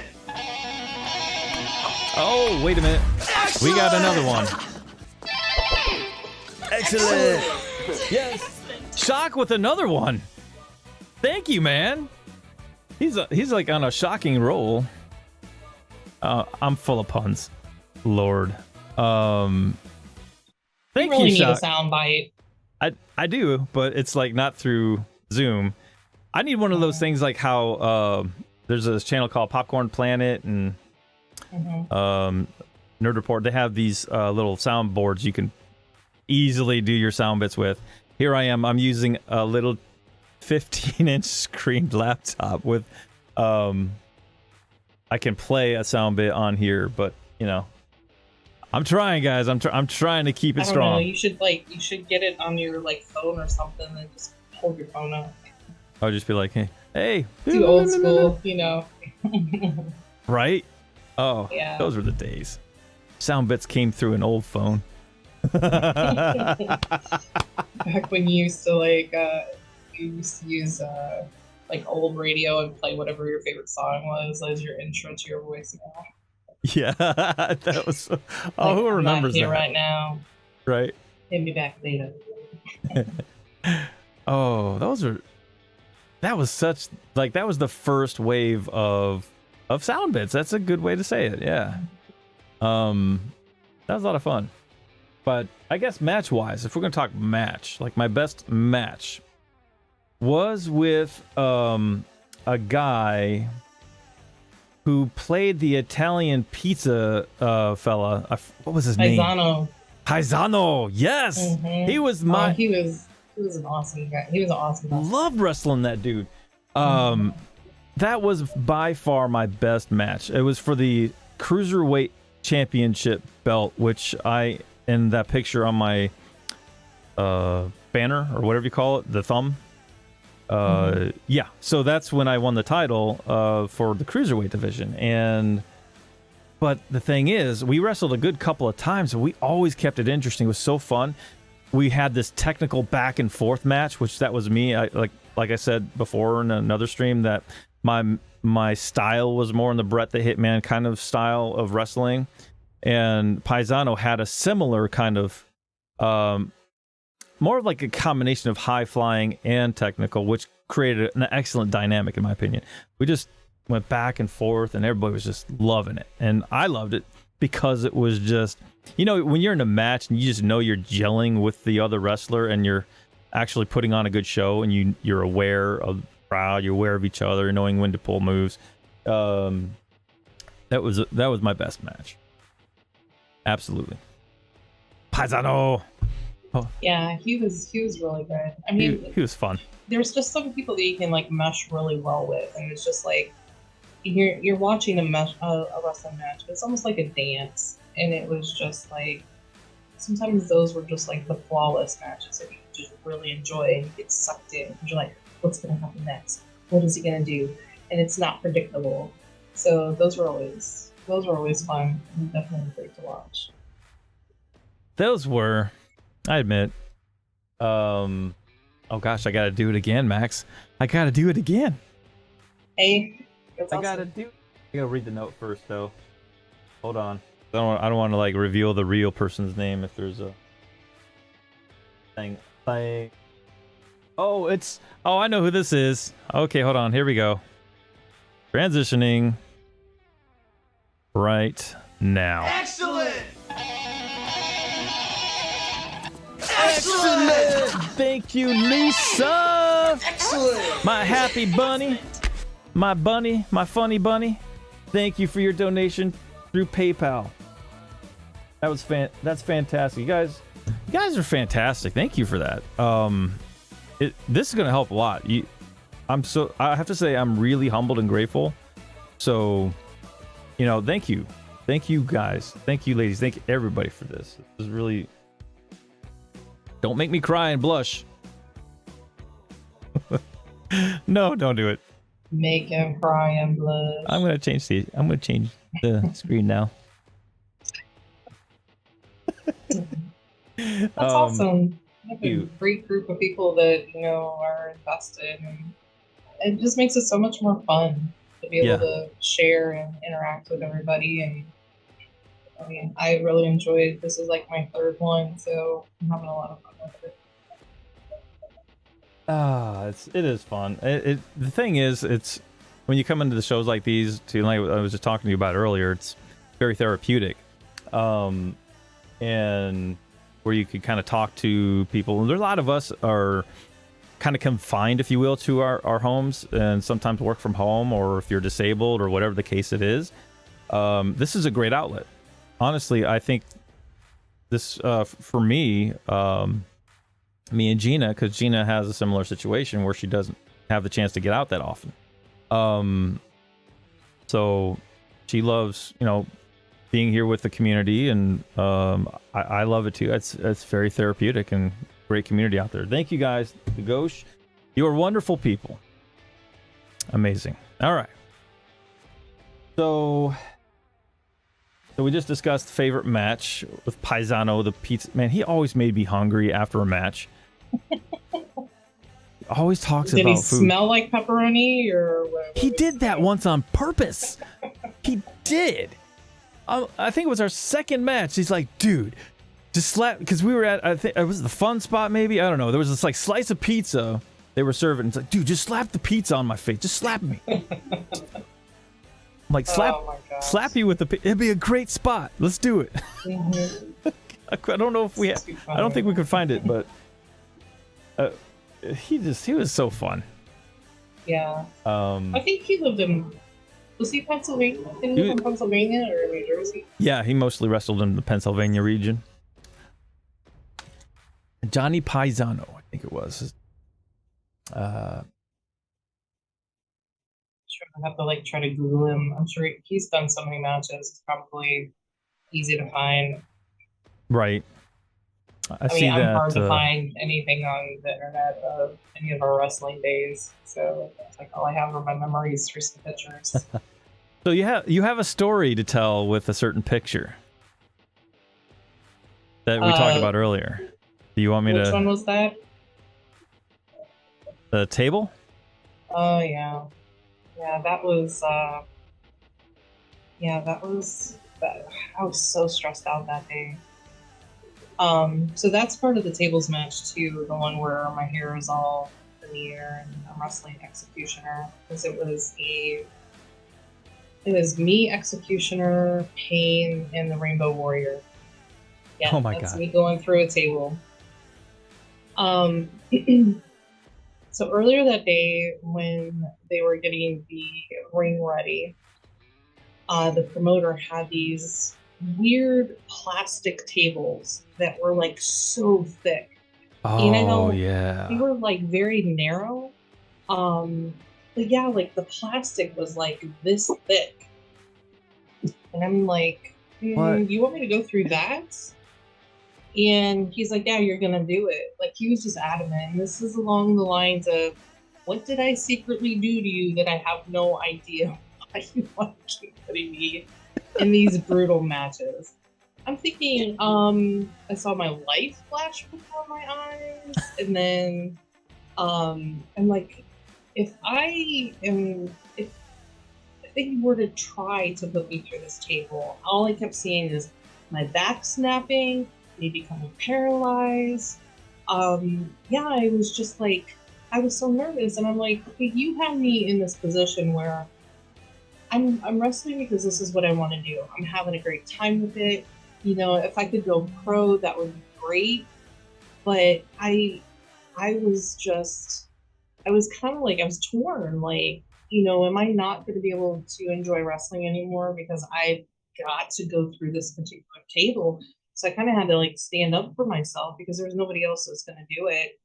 S1: Oh, wait a minute.
S3: Excellent!
S1: We got another one. Excellent! Yes! Shock with another one. Thank you, man. He's like on a shocking roll. I'm full of puns. Lord. Thank
S2: you really
S1: you,
S2: need
S1: Shock.
S2: a sound bite.
S1: I do, but it's like not through Zoom. I need one of those things like how there's this channel called Popcorn Planet and Nerd Report. They have these little sound boards you can easily do your sound bits with. Here I am. I'm using a little 15-inch screened laptop with I can play a sound bit on here, but I'm trying, guys. I'm trying to keep it strong.
S2: Know. You should get it on your like phone or something and just hold your phone up.
S1: I'll just be like, hey.
S2: Too old school,
S1: Right? Oh,
S2: yeah.
S1: Those were the days. Sound bits came through an old phone.
S2: Back when you used to use like old radio and play whatever your favorite song was as your intro to your voice.
S1: Yeah, that was. Oh, who remembers
S2: that?
S1: That?
S2: Right now.
S1: Right.
S2: Hit me back later.
S1: Oh, that was the first wave of sound bits. That's a good way to say it. Yeah. That was a lot of fun. But I guess match-wise, if we're going to talk match, like my best match was with a guy who played the Italian pizza fella. What was his name? Paisano. Yes. Mm-hmm. He was my...
S2: he was an awesome guy. He was an awesome guy.
S1: Loved wrestling that dude. That was by far my best match. It was for the Cruiserweight Championship belt, which in that picture on my banner or whatever you call it, the thumb. Yeah, so that's when I won the title for the Cruiserweight division. But the thing is, we wrestled a good couple of times, and we always kept it interesting. It was so fun. We had this technical back and forth match, which that was me. Like I said before in another stream, that my style was more in the Bret the Hitman kind of style of wrestling. And Paisano had a similar kind of more of like a combination of high flying and technical, which created an excellent dynamic in my opinion. We just went back and forth, and everybody was just loving it, and I loved it because it was just, you know, when you're in a match and you just know you're gelling with the other wrestler and you're actually putting on a good show, and you're aware of the crowd, you're aware of each other, knowing when to pull moves. That was my best match. Absolutely. Paisano.
S2: Oh. Yeah, he was really good. I mean,
S1: he was fun.
S2: There's just some people that you can like mesh really well with, and it's just like you're watching a wrestling match. It's almost like a dance, and it was just like sometimes those were just like the flawless matches that you just really enjoy and you get sucked in. You're like, what's going to happen next? What is he going to do? And it's not predictable. So those were always fun and definitely great to watch.
S1: Those were, I admit. Oh gosh, I gotta do it again, Max. I gotta do it again.
S2: Hey,
S1: I gotta read the note first, though. Hold on. I don't want to like reveal the real person's name if there's a thing. Oh, I know who this is. Okay, hold on. Here we go. Transitioning right now.
S3: Excellent!
S1: Excellent! Thank you, Lisa.
S3: Excellent!
S1: My happy bunny, my funny bunny. Thank you for your donation through PayPal. That's fantastic. You guys are fantastic. Thank you for that. This is gonna help a lot. I have to say I'm really humbled and grateful. So, you know, thank you guys, thank you ladies, thank you everybody for this. This is really, don't make me cry and blush. No, don't do it.
S2: Make him cry and blush.
S1: I'm gonna change the screen now.
S2: That's awesome. You have a great group of people that, you know, are invested, and it just makes it so much more fun to be able to share and interact with everybody. And I mean, I really enjoyed, this is like my third one, so I'm having a lot of fun with it.
S1: It is fun. The thing is, it's when you come into the shows like these, like I was just talking to you about earlier, it's very therapeutic, and where you could kind of talk to people. There's a lot of us are kind of confined, if you will, to our homes, and sometimes work from home, or if you're disabled or whatever the case it is. This is a great outlet. Honestly, I think this, for me and Gina, because Gina has a similar situation where she doesn't have the chance to get out that often. So she loves, you know, being here with the community, and I love it too. It's very therapeutic and great community out there. Thank you guys, the Gauche. You are wonderful people. Amazing. All right. So we just discussed favorite match with Paisano, the pizza man. He always made me hungry after a match. Always talks about food. Did he
S2: smell like pepperoni or what?
S1: He did that once on purpose. He did. I think it was our second match. He's like, dude, just slap, because we were at, I think it was the Fun Spot, maybe, I don't know. There was this like slice of pizza they were serving. It's like, dude, just slap the pizza on my face. Just slap me. I'm like, slap you with the pizza. It'd be a great spot. Let's do it. Mm-hmm. I don't know if we have, I don't think we could find it, but he was so fun.
S2: Yeah. I think he lived in, was he Pennsylvania? Did he live in Pennsylvania or New Jersey?
S1: Yeah, he mostly wrestled in the Pennsylvania region. Johnny Paisano, I think it was.
S2: Sure, I have to like try to Google him. I'm sure he's done so many matches. It's probably easy to find.
S1: Right. I
S2: mean, I'm hard to find anything on the internet of any of our wrestling days. So it's like all I have are my memories for some pictures.
S1: So you have a story to tell with a certain picture that we talked about earlier. Do you want me to?
S2: Which one was that?
S1: The table?
S2: Oh yeah, that was. I was so stressed out that day. So that's part of the tables match too, the one where my hair is all in the air and I'm wrestling Executioner, because it was me, Executioner, Pain, and the Rainbow Warrior. Yeah,
S1: Oh my
S2: that's
S1: God.
S2: me going through a table. So earlier that day, when they were getting the ring ready, the promoter had these weird plastic tables that were like so thick. And I
S1: Oh
S2: know they
S1: yeah.
S2: were like very narrow. But yeah, like the plastic was like this thick. And I'm like,
S1: What?
S2: you want me to go through that? And he's like, yeah, you're gonna do it. Like he was just adamant. And this is along the lines of, what did I secretly do to you that I have no idea why you want to keep putting me in these brutal matches? I'm thinking, I saw my life flash before my eyes, and then I'm like, if they were to try to put me through this table, all I kept seeing is my back snapping, me becoming paralyzed. Yeah, I was just like, I was so nervous, and I'm like, okay, you have me in this position where I'm wrestling because this is what I want to do. I'm having a great time with it. You know, if I could go pro, that would be great. But I was kind of like, I was torn. Like, you know, am I not going to be able to enjoy wrestling anymore because I got to go through this particular table? So I kind of had to like stand up for myself because there's nobody else that's going to do it.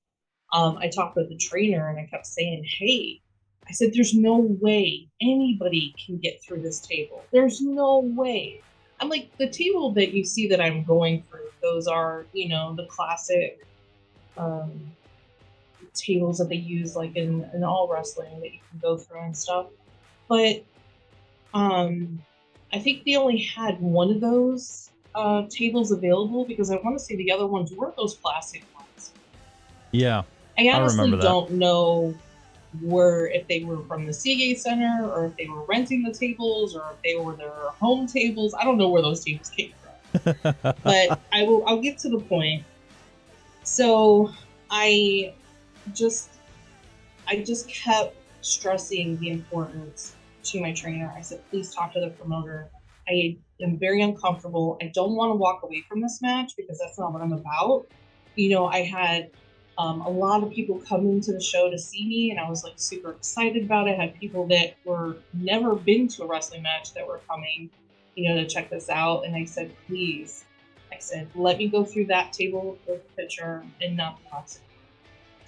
S2: I talked with the trainer and I kept saying, hey, I said, there's no way anybody can get through this table. There's no way. I'm like, the table that you see that I'm going through, those are, you know, the classic tables that they use like in all wrestling that you can go through and stuff. But I think they only had one of those tables available because I want to say the other ones were those plastic ones.
S1: Yeah.
S2: I honestly
S1: remember that.
S2: don't know if they were from the Seagate Center or if they were renting the tables or if they were their home tables. I don't know where those tables came from. But I'll get to the point. So I just kept stressing the importance to my trainer. I said, please talk to the promoter. I am very uncomfortable. I don't want to walk away from this match because that's not what I'm about. You know, I had a lot of people come into the show to see me, and I was like super excited about it. I had people that were never been to a wrestling match that were coming, you know, to check this out. And I said, please, let me go through that table with the picture and not the plastic.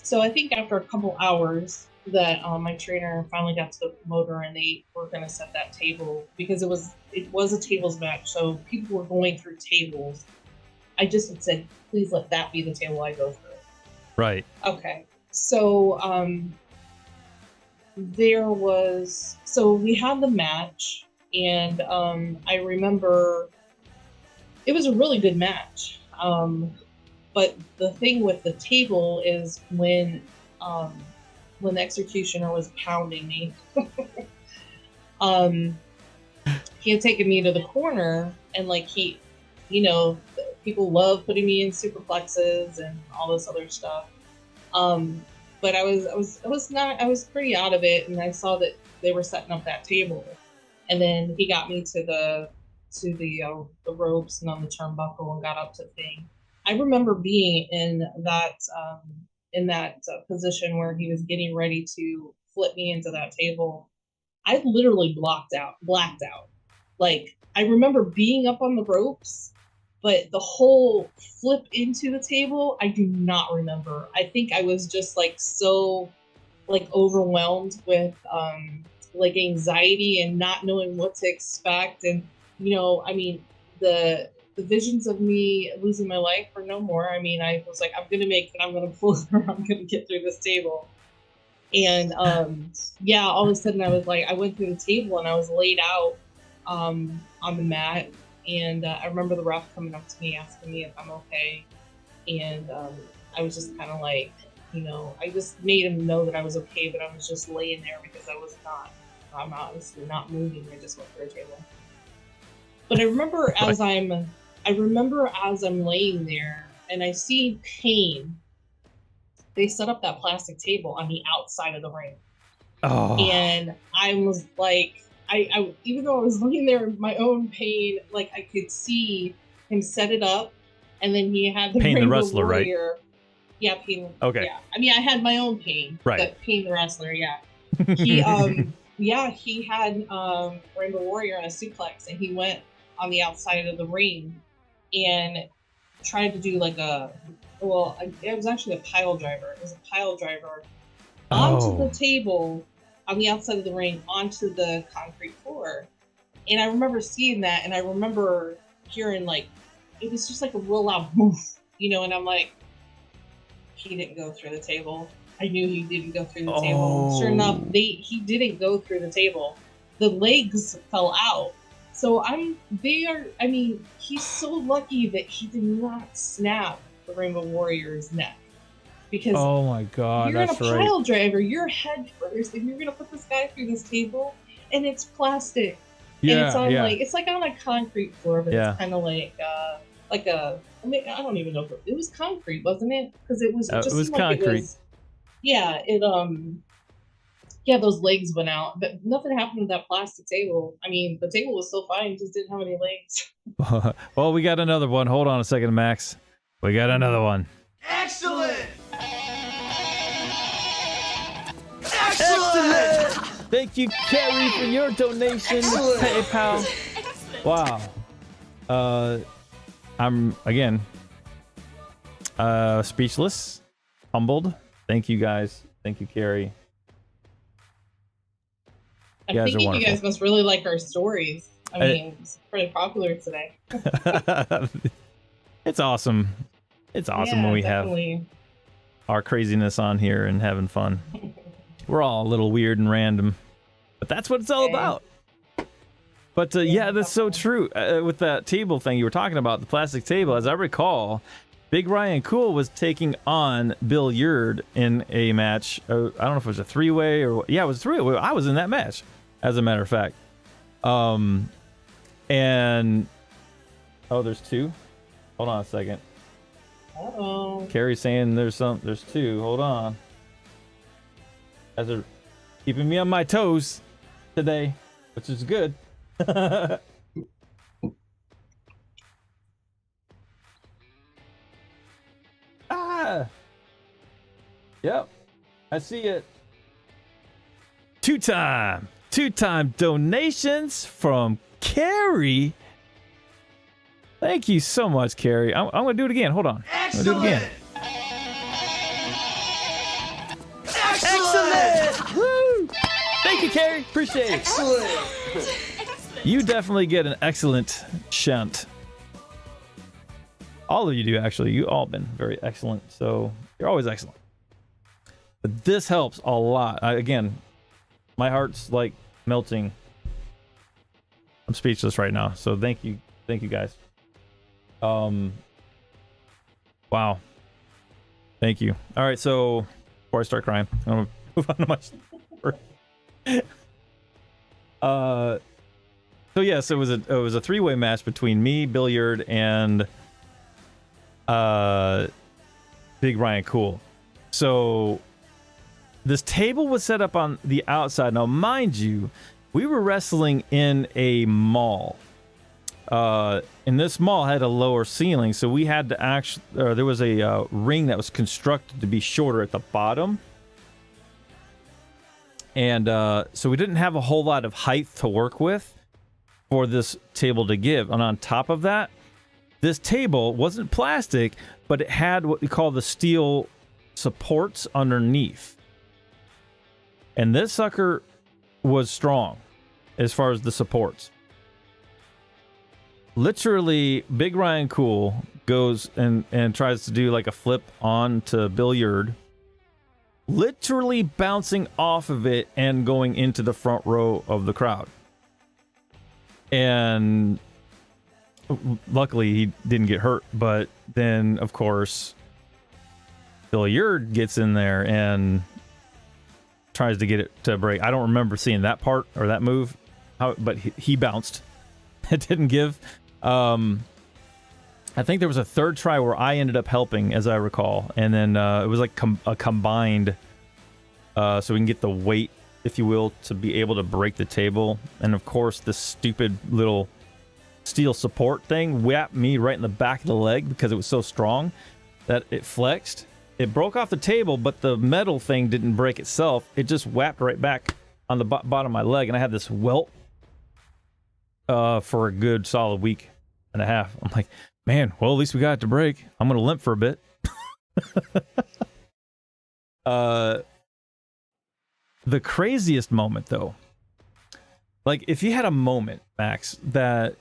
S2: So I think after a couple hours that my trainer finally got to the promoter and they were going to set that table because it was a tables match. So people were going through tables. I just had said, please let that be the table I go through.
S1: Right.
S2: Okay. So we had the match, and I remember it was a really good match. But the thing with the table is when the Executioner was pounding me, he had taken me to the corner, and like people love putting me in superplexes and all this other stuff. But I was pretty out of it, and I saw that they were setting up that table, and then he got me to the ropes and on the turnbuckle and got up to thing. I remember being in that position where he was getting ready to flip me into that table. I literally blacked out. Like, I remember being up on the ropes, but the whole flip into the table, I do not remember. I think I was just like so like overwhelmed with like anxiety and not knowing what to expect. And I mean, the visions of me losing my life were no more. I mean, I was like, I'm gonna make it, I'm gonna pull through, I'm gonna get through this table. And yeah, all of a sudden I was like, I went through the table and I was laid out on the mat. And I remember the ref coming up to me asking me if I'm okay. And I was just kind of like, I just made him know that I was okay, but I was just laying there because I'm obviously not moving. I just went through a table. But I remember as I'm laying there, and I see Pain. They set up that plastic table on the outside of the ring.
S1: Oh.
S2: And I was like, I even though I was looking there in my own Pain, like I could see him set it up, and then he had the
S1: Pain the
S2: Rainbow
S1: wrestler,
S2: Warrior.
S1: right?
S2: Yeah, Pain.
S1: Okay.
S2: Yeah. I mean, I had my own Pain.
S1: Right.
S2: But Pain the wrestler, yeah. He yeah, he had Rainbow Warrior on a suplex, and he went on the outside of the ring and tried to do like a, well, it was actually a pile driver. It was a pile driver onto the table on the outside of the ring onto the concrete floor. And I remember seeing that, and I remember hearing like, it was just like a real loud woof, you know, and I'm like, he didn't go through the table. I knew he didn't go through the table. Sure enough, he didn't go through the table. The legs fell out. So I mean, he's so lucky that he did not snap the Rainbow Warrior's neck. Because
S1: oh my God,
S2: you're
S1: that's
S2: in a pile driver, you're head first, and you're gonna put this guy through this table, and it's plastic.
S1: Yeah,
S2: and it's on
S1: yeah.
S2: like, it's like on a concrete floor, but
S1: Yeah.
S2: it's kind of like a, I mean, I don't even know if it was concrete, wasn't it? Because it was just
S1: it was
S2: seemed like
S1: concrete.
S2: it was, yeah, yeah, those legs went out, but nothing happened to that plastic table. I mean, the table was still fine, just didn't have any legs.
S1: Well, we got another one. Hold on a second, Max. We got another one.
S3: Excellent!
S1: Excellent! Thank you, Carrie, for your donation.
S3: Excellent.
S1: PayPal. Wow. I'm again speechless, humbled. Thank you guys. Thank you, Carrie.
S2: I'm
S1: You guys are
S2: thinking you
S1: wonderful.
S2: guys must really like our stories. I mean, it's pretty popular today.
S1: It's awesome. It's awesome when we
S2: definitely.
S1: have our craziness on here and having fun. We're all a little weird and random, but that's what it's all about. But yeah, that's so true. With that table thing you were talking about, the plastic table, as I recall, Big Ryan Cool was taking on Bill Yerd in a match. I don't know if it was a three-way or... Yeah, it was a three-way. I was in that match, as a matter of fact. And... Oh, there's two? Hold on a second.
S2: Uh-oh.
S1: Carrie's saying there's two. Hold on. Guys are keeping me on my toes today, which is good. Ah. Yep. I see it. Two-time donations from Carrie. Thank you so much, Carrie. I'm gonna do it again. Hold on. I'm gonna do it again. Excellent! Woo! Thank you, Carrie. Appreciate it.
S3: Excellent!
S1: You definitely get an excellent shunt. All of you do, actually. You all been very excellent. So you're always excellent. But this helps a lot. Again, my heart's like melting. I'm speechless right now. So thank you guys. Wow. Thank you. All right, so before I start crying, I'm gonna move on to my story. So yes, it was a three-way match between me, Bill Yerd, and Big Ryan Cool. So this table was set up on the outside. Now, mind you, we were wrestling in a mall. And this mall had a lower ceiling, so we had to actually, there was a ring that was constructed to be shorter at the bottom. And so we didn't have a whole lot of height to work with for this table to give. And on top of that, this table wasn't plastic, but it had what we call the steel supports underneath. And this sucker was strong as far as the supports. Literally, Big Ryan Cool goes and tries to do like a flip on to Bill Yerd, literally bouncing off of it and going into the front row of the crowd. And luckily, he didn't get hurt. But then, of course, Bill Yerd gets in there and tries to get it to break. I don't remember seeing that part or that move, but he bounced. It didn't give. And I think there was a third try where I ended up helping, as I recall, and then it was like a combined, so we can get the weight, if you will, to be able to break the table. And of course, this stupid little steel support thing whapped me right in the back of the leg because it was so strong that it flexed. It broke off the table, but the metal thing didn't break itself. It just whapped right back on the bottom of my leg, and I had this welt for a good solid week and a half. I'm like, man, well, at least we got it to break. I'm going to limp for a bit. The craziest moment, though, like if you had a moment, Max, that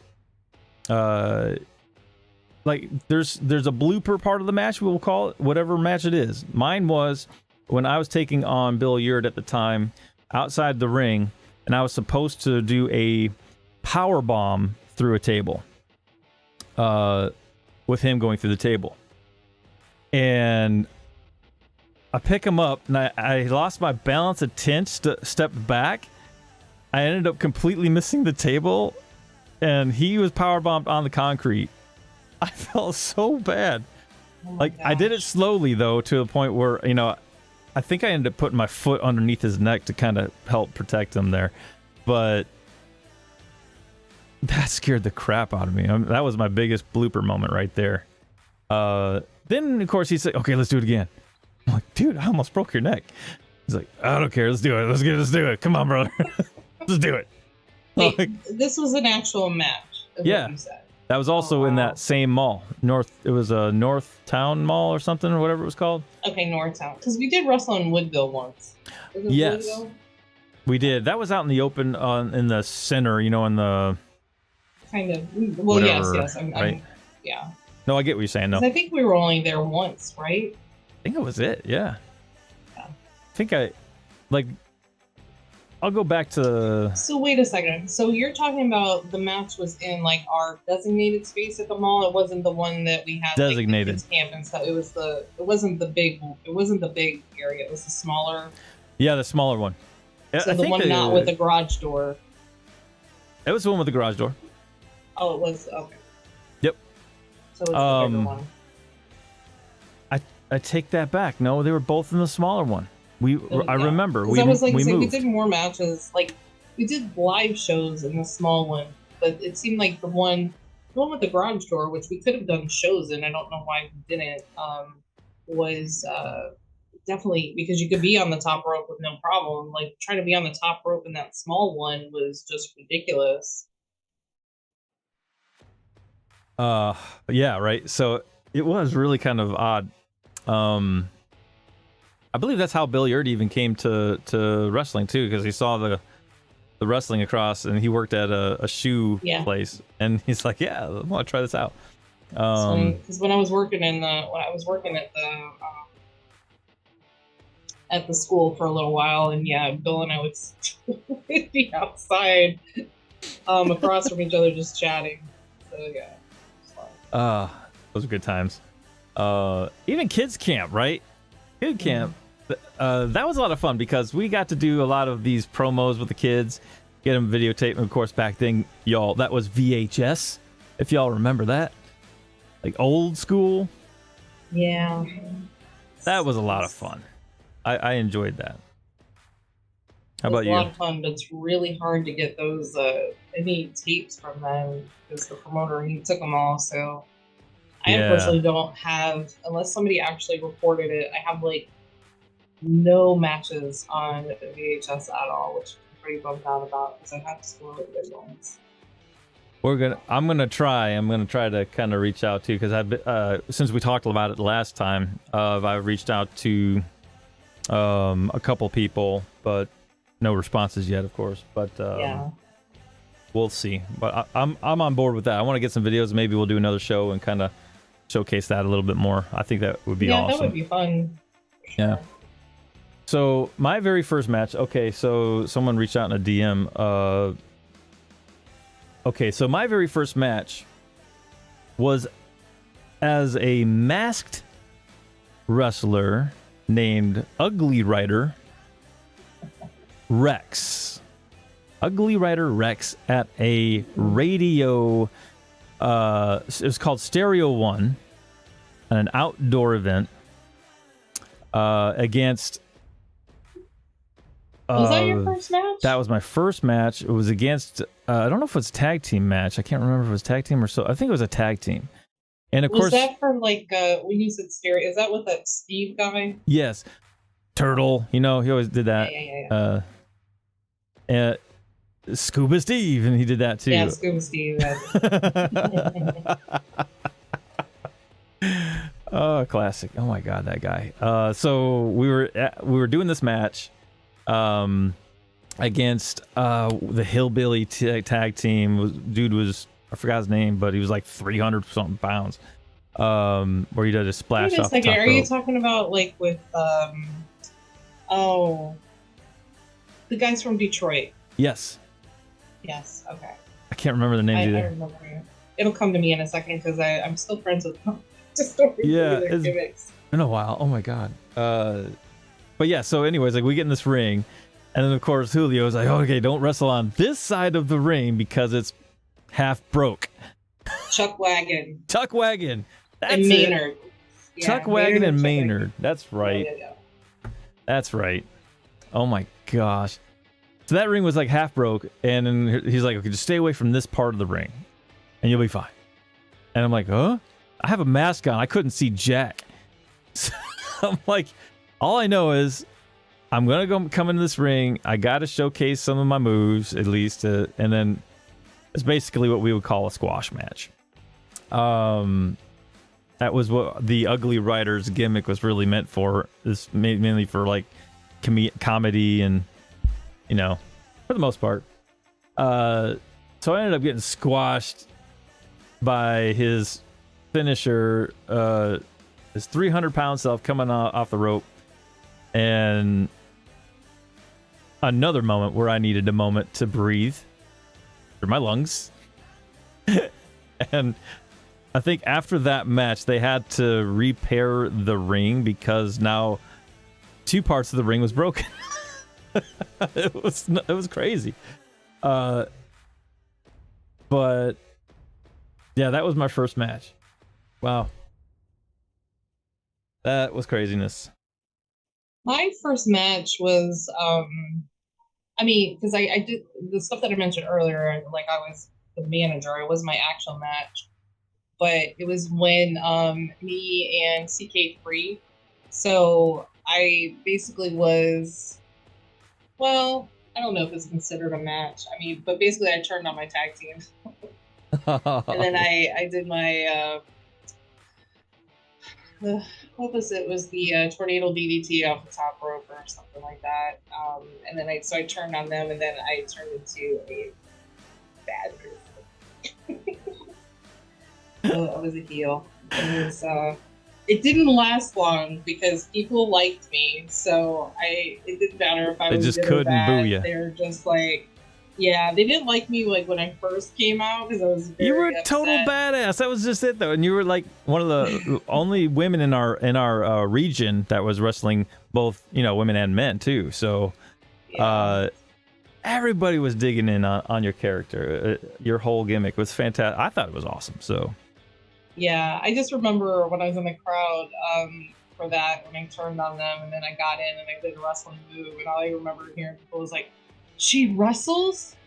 S1: like there's a blooper part of the match, we'll call it, whatever match it is. Mine was when I was taking on Bill Yard at the time outside the ring, and I was supposed to do a power bomb through a table with him going through the table. And I pick him up, and I lost my balance a tinch, stepped back. I ended up completely missing the table, and he was power bombed on the concrete. I felt so bad. Like, I did it slowly, though, to a point where, you know, I think I ended up putting my foot underneath his neck to kind of help protect him there. But that scared the crap out of me. That was my biggest blooper moment right there. Then, of course, he said, okay, let's do it again. I'm like, dude, I almost broke your neck. He's like, I don't care. Let's do it. Let's do it. Come on, brother. Let's do it.
S2: Wait,
S1: like,
S2: this was an actual match.
S1: Yeah.
S2: What you said.
S1: That was also in that same mall. It was a North Town Mall or something, or whatever it was called.
S2: Okay, Northtown. Because we did wrestle in Woodville once. Was it
S1: Yes.
S2: Woodville?
S1: We did. That was out in the open, in the center, you know, in the...
S2: Kind of. Well,
S1: Whatever,
S2: yes.
S1: right?
S2: Yeah.
S1: No, I get what you're saying, no.
S2: 'Cause I think we were only there once, right?
S1: I think that was it, yeah.
S2: Yeah.
S1: I think I'll go back to...
S2: So wait a second. So you're talking about the match was in like our designated space at the mall. It wasn't the one that we had
S1: Designated.
S2: like, the kids camp and stuff. It wasn't the big area. It was the smaller.
S1: Yeah, the smaller one.
S2: So the one not with the garage door.
S1: It was the one with the garage door.
S2: Oh, it was okay.
S1: Yep.
S2: So it's the bigger one.
S1: I take that back. No, they were both in the smaller one. I remember.
S2: We
S1: moved.
S2: we did more matches. Like we did live shows in the small one, but it seemed like the one with the garage door, which we could have done shows in. I don't know why we didn't. Was definitely because you could be on the top rope with no problem. Like trying to be on the top rope in that small one was just ridiculous.
S1: Yeah, right. So it was really kind of odd. I believe that's how Bill Yard even came to wrestling too, because he saw the wrestling across, and he worked at a shoe place, and he's like, "Yeah, I want to try this out."
S2: Because when I was working at the school for a little while, and yeah, Bill and I would be outside, across from each other, just chatting. So yeah.
S1: Those are good times. Even kids camp, right? Kid camp. That was a lot of fun because we got to do a lot of these promos with the kids, get them videotaped. And of course, back then, y'all, that was VHS. If y'all remember that, like old school.
S2: Yeah.
S1: That was a lot of fun. I enjoyed that. How about you?
S2: It was a lot of fun, but it's really hard to get those any tapes from them because the promoter, he took them all. So I unfortunately don't have, unless somebody actually recorded it, I have like no matches on VHS at all, which I'm pretty bummed out about because I have to score really good ones.
S1: I'm gonna try to kind of reach out to, because I've since we talked about it last time, I've reached out to a couple people, but no responses yet, of course. But we'll see. But I'm on board with that. I want to get some videos. Maybe we'll do another show and kind of showcase that a little bit more. I think that would be awesome.
S2: Yeah, that would be fun. Sure.
S1: Yeah. So my very first match. Okay, so someone reached out in a DM. Okay, so my very first match was as a masked wrestler named Ugly Rider Rex. Ugly Rider Rex at a radio It was called Stereo One, an outdoor event against.
S2: Was that your first match?
S1: That was my first match. It was against. I don't know if it was a tag team match. I can't remember if it was tag team or so. I think it was a tag team. And of course,
S2: was that for like when you said stereo? Is that with that Steve guy?
S1: Yes, Turtle. You know, he always did that.
S2: Yeah.
S1: Scuba Steve, and he did that too.
S2: Yeah, Scuba Steve.
S1: Oh, classic! Oh my God, that guy. So we were doing this match, against the Hillbilly tag team. Dude was, I forgot his name, but he was like 300 something pounds. Where he did a splash
S2: Wait a
S1: off the
S2: second,
S1: top
S2: are
S1: rope.
S2: you talking about like with the guys from Detroit?
S1: Yes.
S2: Yes. Okay.
S1: I can't remember the names
S2: I
S1: either.
S2: remember it. It'll come to me in a second because I'm still friends with them. Just don't remember their gimmicks.
S1: Been a while. Oh my God. But yeah. So, anyways, like we get in this ring, and then of course Julio's like, "Okay, don't wrestle on this side of the ring because it's half broke."
S2: Chuck Wagon.
S1: Chuck Wagon. That's
S2: And Maynard.
S1: it.
S2: Yeah,
S1: Chuck Wagon and
S2: Chuck
S1: Maynard.
S2: Wagon.
S1: That's right.
S2: Yeah.
S1: That's right. Oh my gosh. So that ring was like half broke, and then he's like, "Okay, just stay away from this part of the ring, and you'll be fine." And I'm like, "Huh? I have a mask on. I couldn't see jack." So I'm like, all I know is I'm gonna come into this ring. I got to showcase some of my moves at least, and then it's basically what we would call a squash match. That was what the Ugly Rider's gimmick was really meant for. Is mainly for like comedy and, you know, for the most part. So I ended up getting squashed by his finisher, his 300-pound self coming off the rope, and another moment where I needed a moment to breathe through my lungs. And I think after that match, they had to repair the ring because now two parts of the ring was broken. It was crazy. But yeah, that was my first match. Wow. That was craziness.
S2: My first match was, I mean, because I did the stuff that I mentioned earlier, like I was the manager, it was my actual match. But it was when me and CK3. So I basically was, well, I don't know if it's considered a match. I mean, but basically I turned on my tag team. And then I did my, what was it? It was the tornado DDT off the top rope or something like that. And then I turned on them, and then I turned into a bad person. I was a heel. It didn't last long because people liked me, so it didn't matter if I was
S1: just
S2: good or
S1: couldn't
S2: bad.
S1: boo ya.
S2: They were just like, yeah, they didn't like me like when I first came out because I was very
S1: You were a
S2: upset.
S1: total badass. That was just it, though, and you were like one of the only women in our region that was wrestling both, you know, women and men too. So,
S2: Yeah.
S1: everybody was digging in on your character. Your whole gimmick was fantastic. I thought it was awesome. So,
S2: Yeah, I just remember when I was in the crowd for that, when I turned on them, and then I got in and I did a wrestling move, and all I remember hearing people was like, "She wrestles?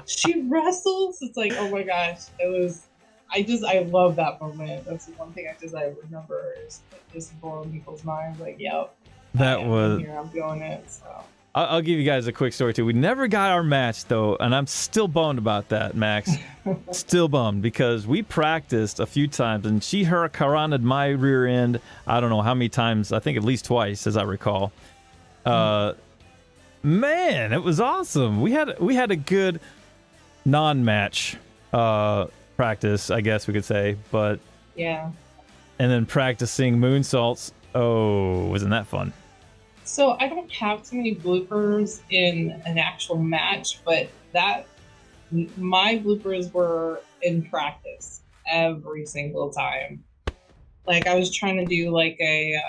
S2: She wrestles?" It's like, oh my gosh, it was. I love that moment. That's the one thing I remember is just blowing people's minds. Like, yep, I'm here, I'm doing it. So.
S1: I'll give you guys a quick story too. We never got our match though, and I'm still bummed about that, Max. Still bummed because we practiced a few times, and she hurricaned my rear end. I don't know how many times. I think at least twice, as I recall. Man, it was awesome. We had a good non-match practice, I guess we could say, but
S2: Yeah.
S1: and then practicing moonsaults. Oh, wasn't that fun?
S2: So I don't have too many bloopers in an actual match, but my bloopers were in practice every single time. Like I was trying to do like a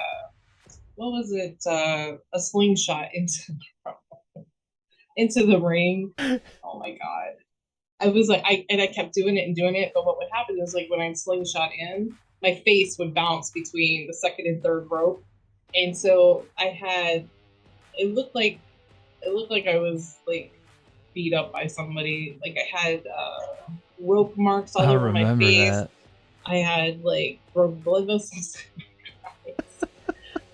S2: what was it? A slingshot into the ring. Oh my god! I was like, I kept doing it and doing it. But what would happen is like when I'd slingshot in, my face would bounce between the second and third rope. And so it looked like I was like beat up by somebody. Like I had rope marks all over my face.
S1: That.
S2: I had like broke blood vessels.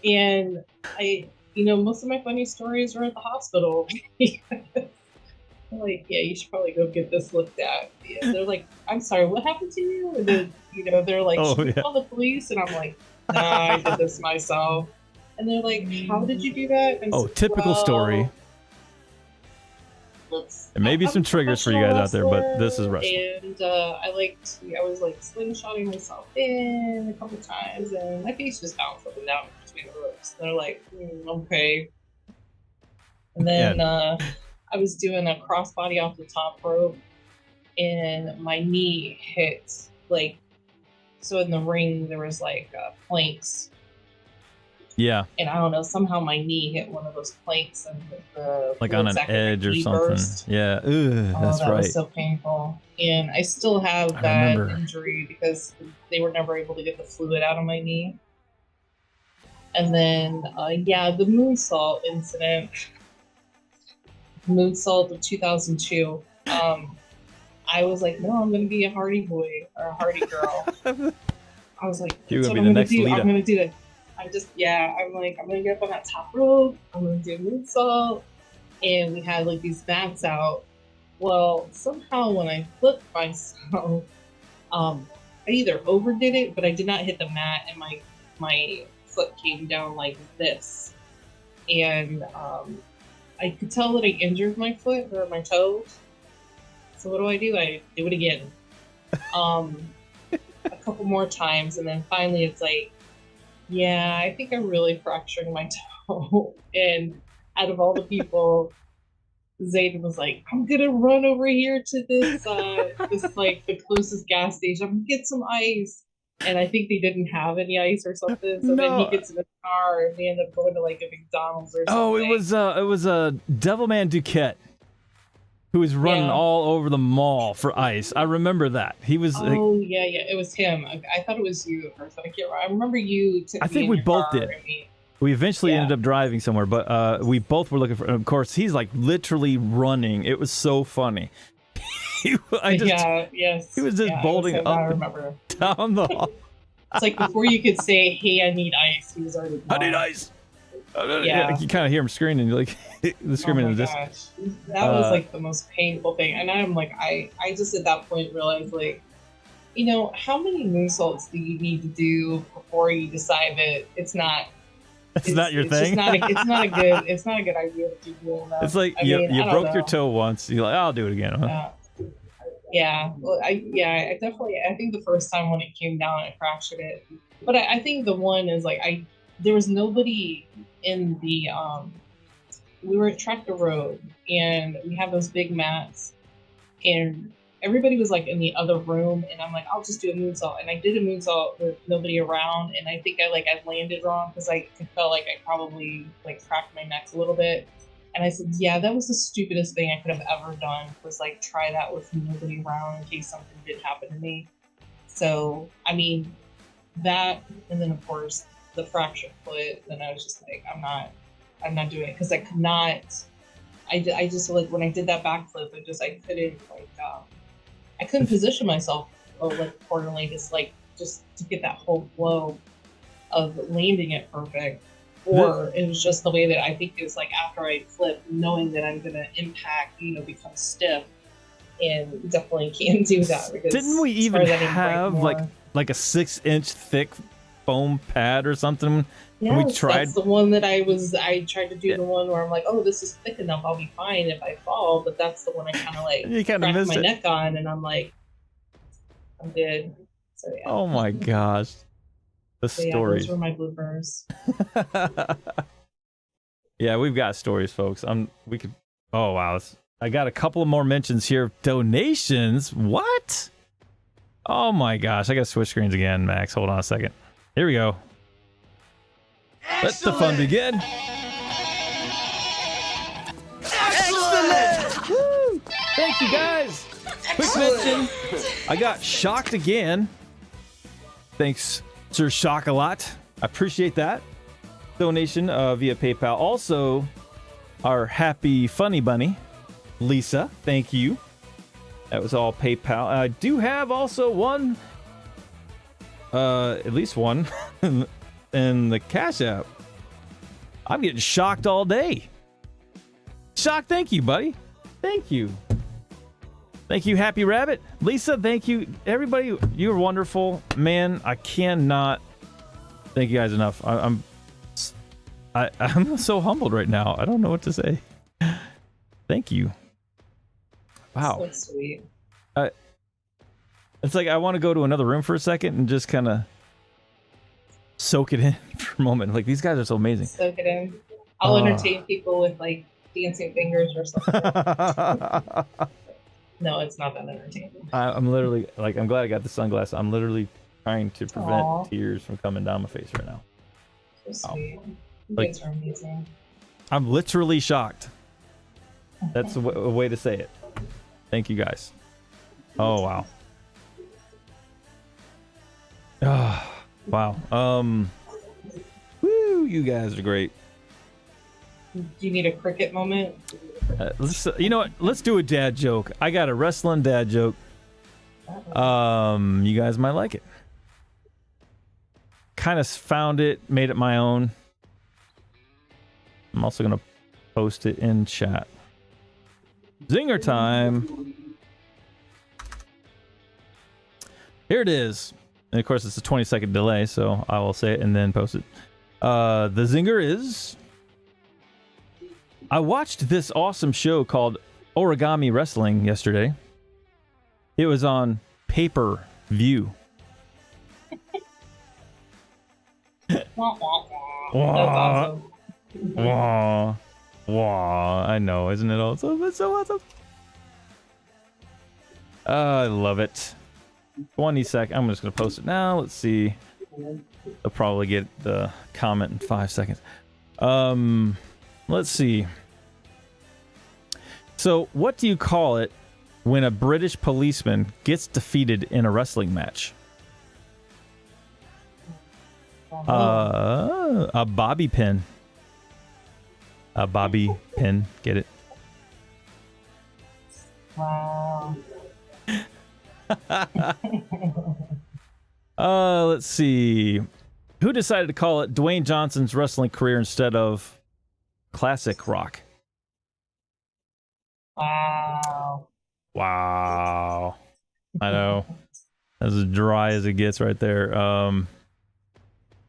S2: And most of my funny stories were at the hospital. Like, yeah, you should probably go get this looked at. Yeah, they're like, I'm sorry, what happened to you? And then, they're like, should we call the police? And I'm like, nah, I did this myself. And they're like, how did you do that? And
S1: typical story. There may be some triggers for you guys out there, but this is wrestling.
S2: And I was like slingshotting myself in a couple times, and my face just bounced up and down between the ropes. They're like, okay. And then I was doing a crossbody off the top rope, and my knee hit so in the ring there was planks. Yeah. And I don't know, somehow my knee hit one of those planks and the
S1: on an edge or something. Burst. Yeah. Ooh, that's
S2: that
S1: right.
S2: Was so painful. And I still have that injury because they were never able to get the fluid out of my knee. And then the moonsault incident. Moonsault of 2002. I was like, no, I'm gonna be a Hardy boy or a Hardy girl. I was like, that's what I'm gonna do. I'm gonna do it. I'm like, I'm gonna get up on that top rope. I'm gonna do a moonsault. And we had these mats out. Well, somehow when I flipped myself, I either overdid it, but I did not hit the mat, and my foot came down like this. And I could tell that I injured my foot or my toe. So what do? I do it again. A couple more times, and then finally it's like, yeah, I think I'm really fracturing my toe. And out of all the people, Zaiden was like, I'm gonna run over here to this the closest gas station. I'm gonna get some ice. And I think they didn't have any ice or something. So then he gets in the car and they end up going to a McDonald's or something. Oh, it
S1: was a Devilman Duquette who was running all over the mall for ice. I remember that. He was
S2: it was him. I thought it was you at first. I remember you.
S1: I think we both did. We eventually ended up driving somewhere, but we both were looking for. Of course, he's literally running. It was so funny. He was just bolting up.
S2: I remember.
S1: Down the hall.
S2: It's like before you could say, "Hey, I need ice," he was already gone.
S1: I need ice. Yeah, you kind of hear him screaming, the screaming in the distance.
S2: That was the most painful thing, and I'm like, I just at that point realized how many moonsaults do you need to do before you decide that it's not your thing? It's not a good idea to keep doing that.
S1: It's like you broke your toe once. You're like, I'll do it again. Huh?
S2: Yeah. Well, I definitely. I think the first time when it came down, I fractured it. But I think the one is there was nobody in the we were at Tractor Road, and we have those big mats, and everybody was in the other room, and I'm like, I'll just do a moonsault. And I did a moonsault with nobody around, and I think I landed wrong because I felt like I probably cracked my neck a little bit. And I said, yeah, that was the stupidest thing I could have ever done, was try that with nobody around in case something did happen to me. So, I mean, that, and then of course the fractured foot, then I was just like, I'm not doing it, because I could not, I just when I did that backflip, I couldn't position myself accordingly, just to get that whole flow of landing it perfect. Or it was just the way that I think it was after I flip, knowing that I'm gonna impact, become stiff, and definitely can't do that. Because
S1: didn't we even have like a 6-inch thick foam pad or something?
S2: Yeah, we tried. That's the one that I tried to do the one where I'm like, oh, this is thick enough, I'll be fine if I fall. But that's the one I kind of cracked my neck on, and I'm like, I'm good. So yeah.
S1: Oh my gosh. The stories.
S2: Those were my bloopers.
S1: Yeah, we've got stories, folks. Oh wow, I got a couple of more mentions here. Donations? What? Oh my gosh, I got to switch screens again, Max. Hold on a second. Here we go. Let the fun begin.
S3: Excellent!
S1: Woo! Thank you, guys. Quick mention, I got shocked again. Thanks, Sir Shock-a-Lot. I appreciate that. Donation via PayPal. Also, our happy funny bunny, Lisa, thank you. That was all PayPal. I do have also one, at least one, in the Cash App. I'm getting shocked all day. Shock, thank you, buddy. Thank you. Thank you, Happy Rabbit. Lisa, thank you. Everybody, you're wonderful. Man, I cannot thank you guys enough. I'm so humbled right now. I don't know what to say. Thank you. Wow.
S2: So sweet.
S1: It's like I want to go to another room for a second and just kind of soak it in for a moment. Like, these guys are so amazing.
S2: Soak it in. I'll entertain people with like dancing fingers or something. No, it's not that entertaining.
S1: I'm literally like, I'm glad I got the sunglasses. I'm literally trying to prevent tears from coming down my face right now.
S2: So sweet. You
S1: Like-
S2: guys are amazing.
S1: I'm literally shocked. That's a way to say it. Thank you guys. Oh wow. Oh, wow. Woo, you guys are great.
S2: Do you need a cricket moment?
S1: You know what? Let's do a dad joke. I got a wrestling dad joke. You guys might like it. Kind of found it, made it my own. I'm also gonna post it in chat. Zinger time. Here it is. And of course, it's a 20-second delay, so I will say it and then post it. The zinger is... I watched this awesome show called Origami Wrestling yesterday. It was on pay-per-view.
S2: That's awesome.
S1: Wah, wah. I know, isn't it awesome? It's so awesome. I love it. 20 seconds. I'm just going to post it now. Let's see. I'll probably get the comment in 5 seconds. Let's see. So, what do you call it when a British policeman gets defeated in a wrestling match? A bobby pin. A bobby pin. Get it?
S2: Wow.
S1: Let's see. Who decided to call it Dwayne Johnson's wrestling career instead of classic rock?
S2: Wow.
S1: Wow. I know. That's as dry as it gets right there.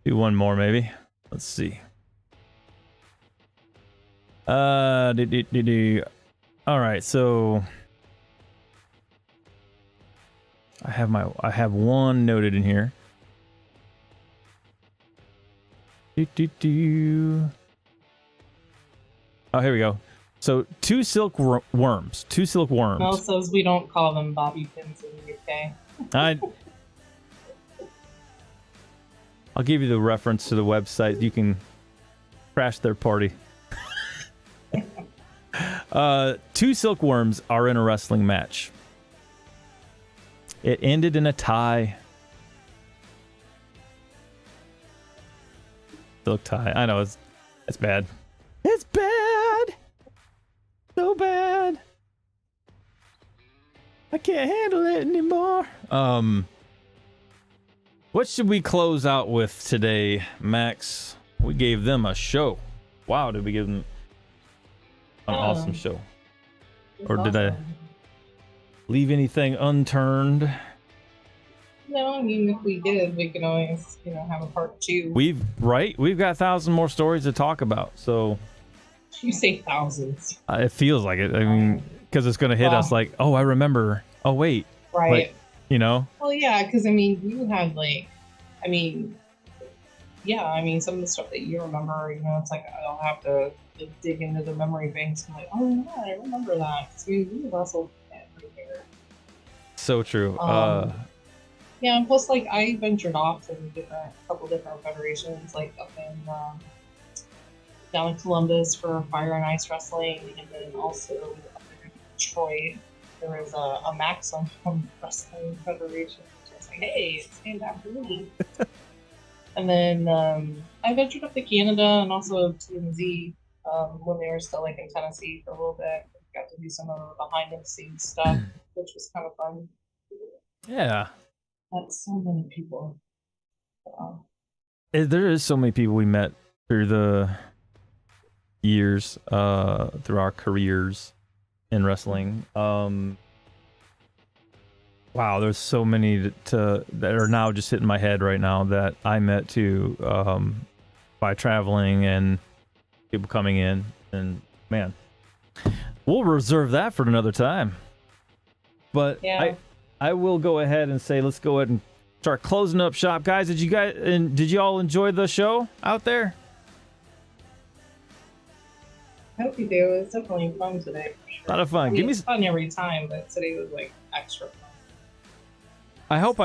S1: Do one more maybe. Let's see. All right, so I have one noted in here. Oh, here we go. So two silk worms.
S2: Mel says we don't call them bobby pins in the UK.
S1: I'll give you the reference to the website. You can crash their party. Two silkworms are in a wrestling match. It ended in a tie. Silk tie. I know it's bad. It's bad. So bad. I can't handle it anymore. What should we close out with today, Max? We gave them a show. Wow, did we give them an awesome show? Or did I leave anything unturned?
S2: No, I mean, if we did, we could always, have a part 2.
S1: We've got 1,000 more stories to talk about. So
S2: You say thousands.
S1: it feels like it. I mean, because it's going to hit us like, oh, I remember. Oh, wait.
S2: Right.
S1: Well,
S2: yeah, because you had some of the stuff that you remember, it's like I'll have to dig into the memory banks and oh yeah, I remember that. We wrestled right there.
S1: So true.
S2: Yeah, and plus I ventured off to a couple different federations, up in down in Columbus for Fire and Ice Wrestling, and then also up in Detroit there was a maxim from Wrestling Federation, which was like, hey, stand down for me. And then I ventured up to Canada and also TMZ when they were still like in Tennessee for a little bit. Got to do some of the behind the scenes stuff, which was kind of fun.
S1: Yeah.
S2: That's so many people.
S1: There is so many people we met through the years, through our careers in wrestling. Wow, there's so many that are now just hitting my head right now that I met too, by traveling and people coming in. And man, we'll reserve that for another time. But
S2: yeah.
S1: I will go ahead and say, let's go ahead and start closing up shop, guys. Did you all enjoy the show out there?
S2: I hope you do. It was definitely fun today. For sure.
S1: A lot of fun.
S2: I mean,
S1: Give me.
S2: It's fun every time, but today was like extra fun.
S1: I hope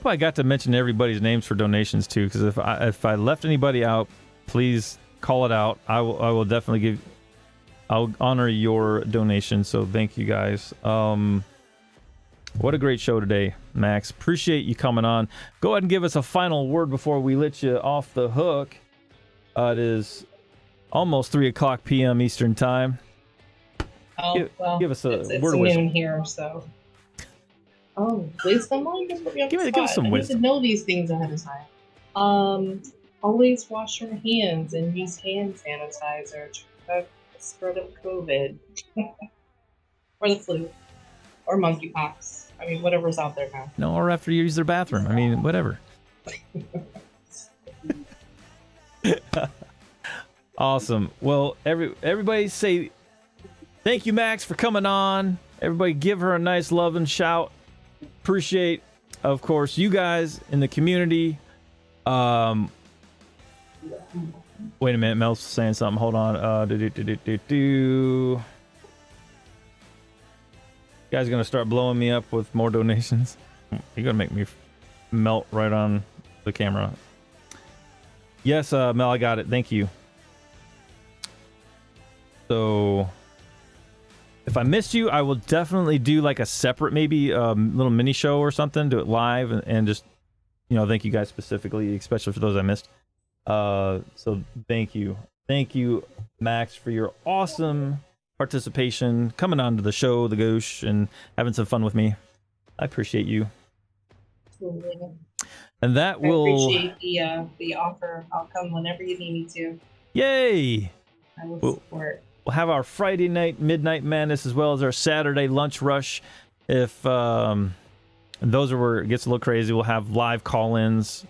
S1: I got to mention everybody's names for donations too, because if I left anybody out, please call it out. I will definitely I'll honor your donation. So thank you guys. What a great show today, Max. Appreciate you coming on. Go ahead and give us a final word before we let you off the hook. It is almost 3:00 p.m. Eastern time.
S2: Oh, well,
S1: give us a
S2: it's
S1: word of wisdom.
S2: noon here, so. Oh, wisdom? Well, you just put me on the
S1: Give us
S2: spot.
S1: some
S2: I
S1: wisdom.
S2: need to know these things ahead of time. Always wash your hands and use hand sanitizer to prevent the spread of COVID. Or the flu. Or monkeypox. I mean, whatever's out there now.
S1: No, or after you use their bathroom. I mean, whatever. Awesome. Well, everybody say thank you, Max, for coming on. Everybody give her a nice love and shout. Appreciate, of course, you guys in the community. Wait a minute, Mel's saying something. Hold on. You guys gonna start blowing me up with more donations? You're gonna make me melt right on the camera. Yes, Mel, I got it. Thank you. So if I missed you, I will definitely do like a separate, maybe little mini show or something, do it live and just, thank you guys specifically, especially for those I missed. So thank you, Max, for your awesome participation, coming on to the show, the Gauche, and having some fun with me. I appreciate you. And that will.
S2: I appreciate the offer. I'll come whenever you need me to.
S1: Yay!
S2: I will support.
S1: We'll have our Friday night Midnight Madness as well as our Saturday Lunch Rush. If those are where it gets a little crazy, we'll have live call-ins.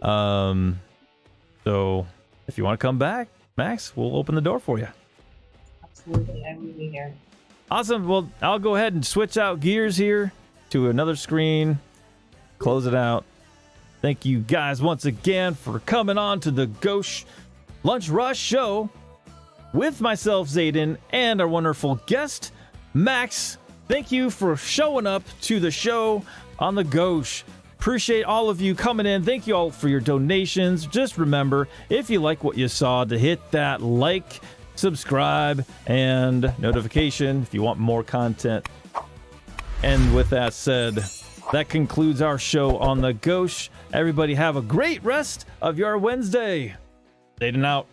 S1: So if you want to come back, Max, we'll open the door for you.
S2: Absolutely, I will be here.
S1: Awesome. Well, I'll go ahead and switch out gears here to another screen. Close it out. Thank you guys once again for coming on to the Gauche Lunch Rush show with myself, Zaiden, and our wonderful guest, Max. Thank you for showing up to the show on the Gauche. Appreciate all of you coming in. Thank you all for your donations. Just remember, if you like what you saw, to hit that like, subscribe, and notification if you want more content. And with that said, that concludes our show on the Gauche. Everybody have a great rest of your Wednesday. Zaiden out.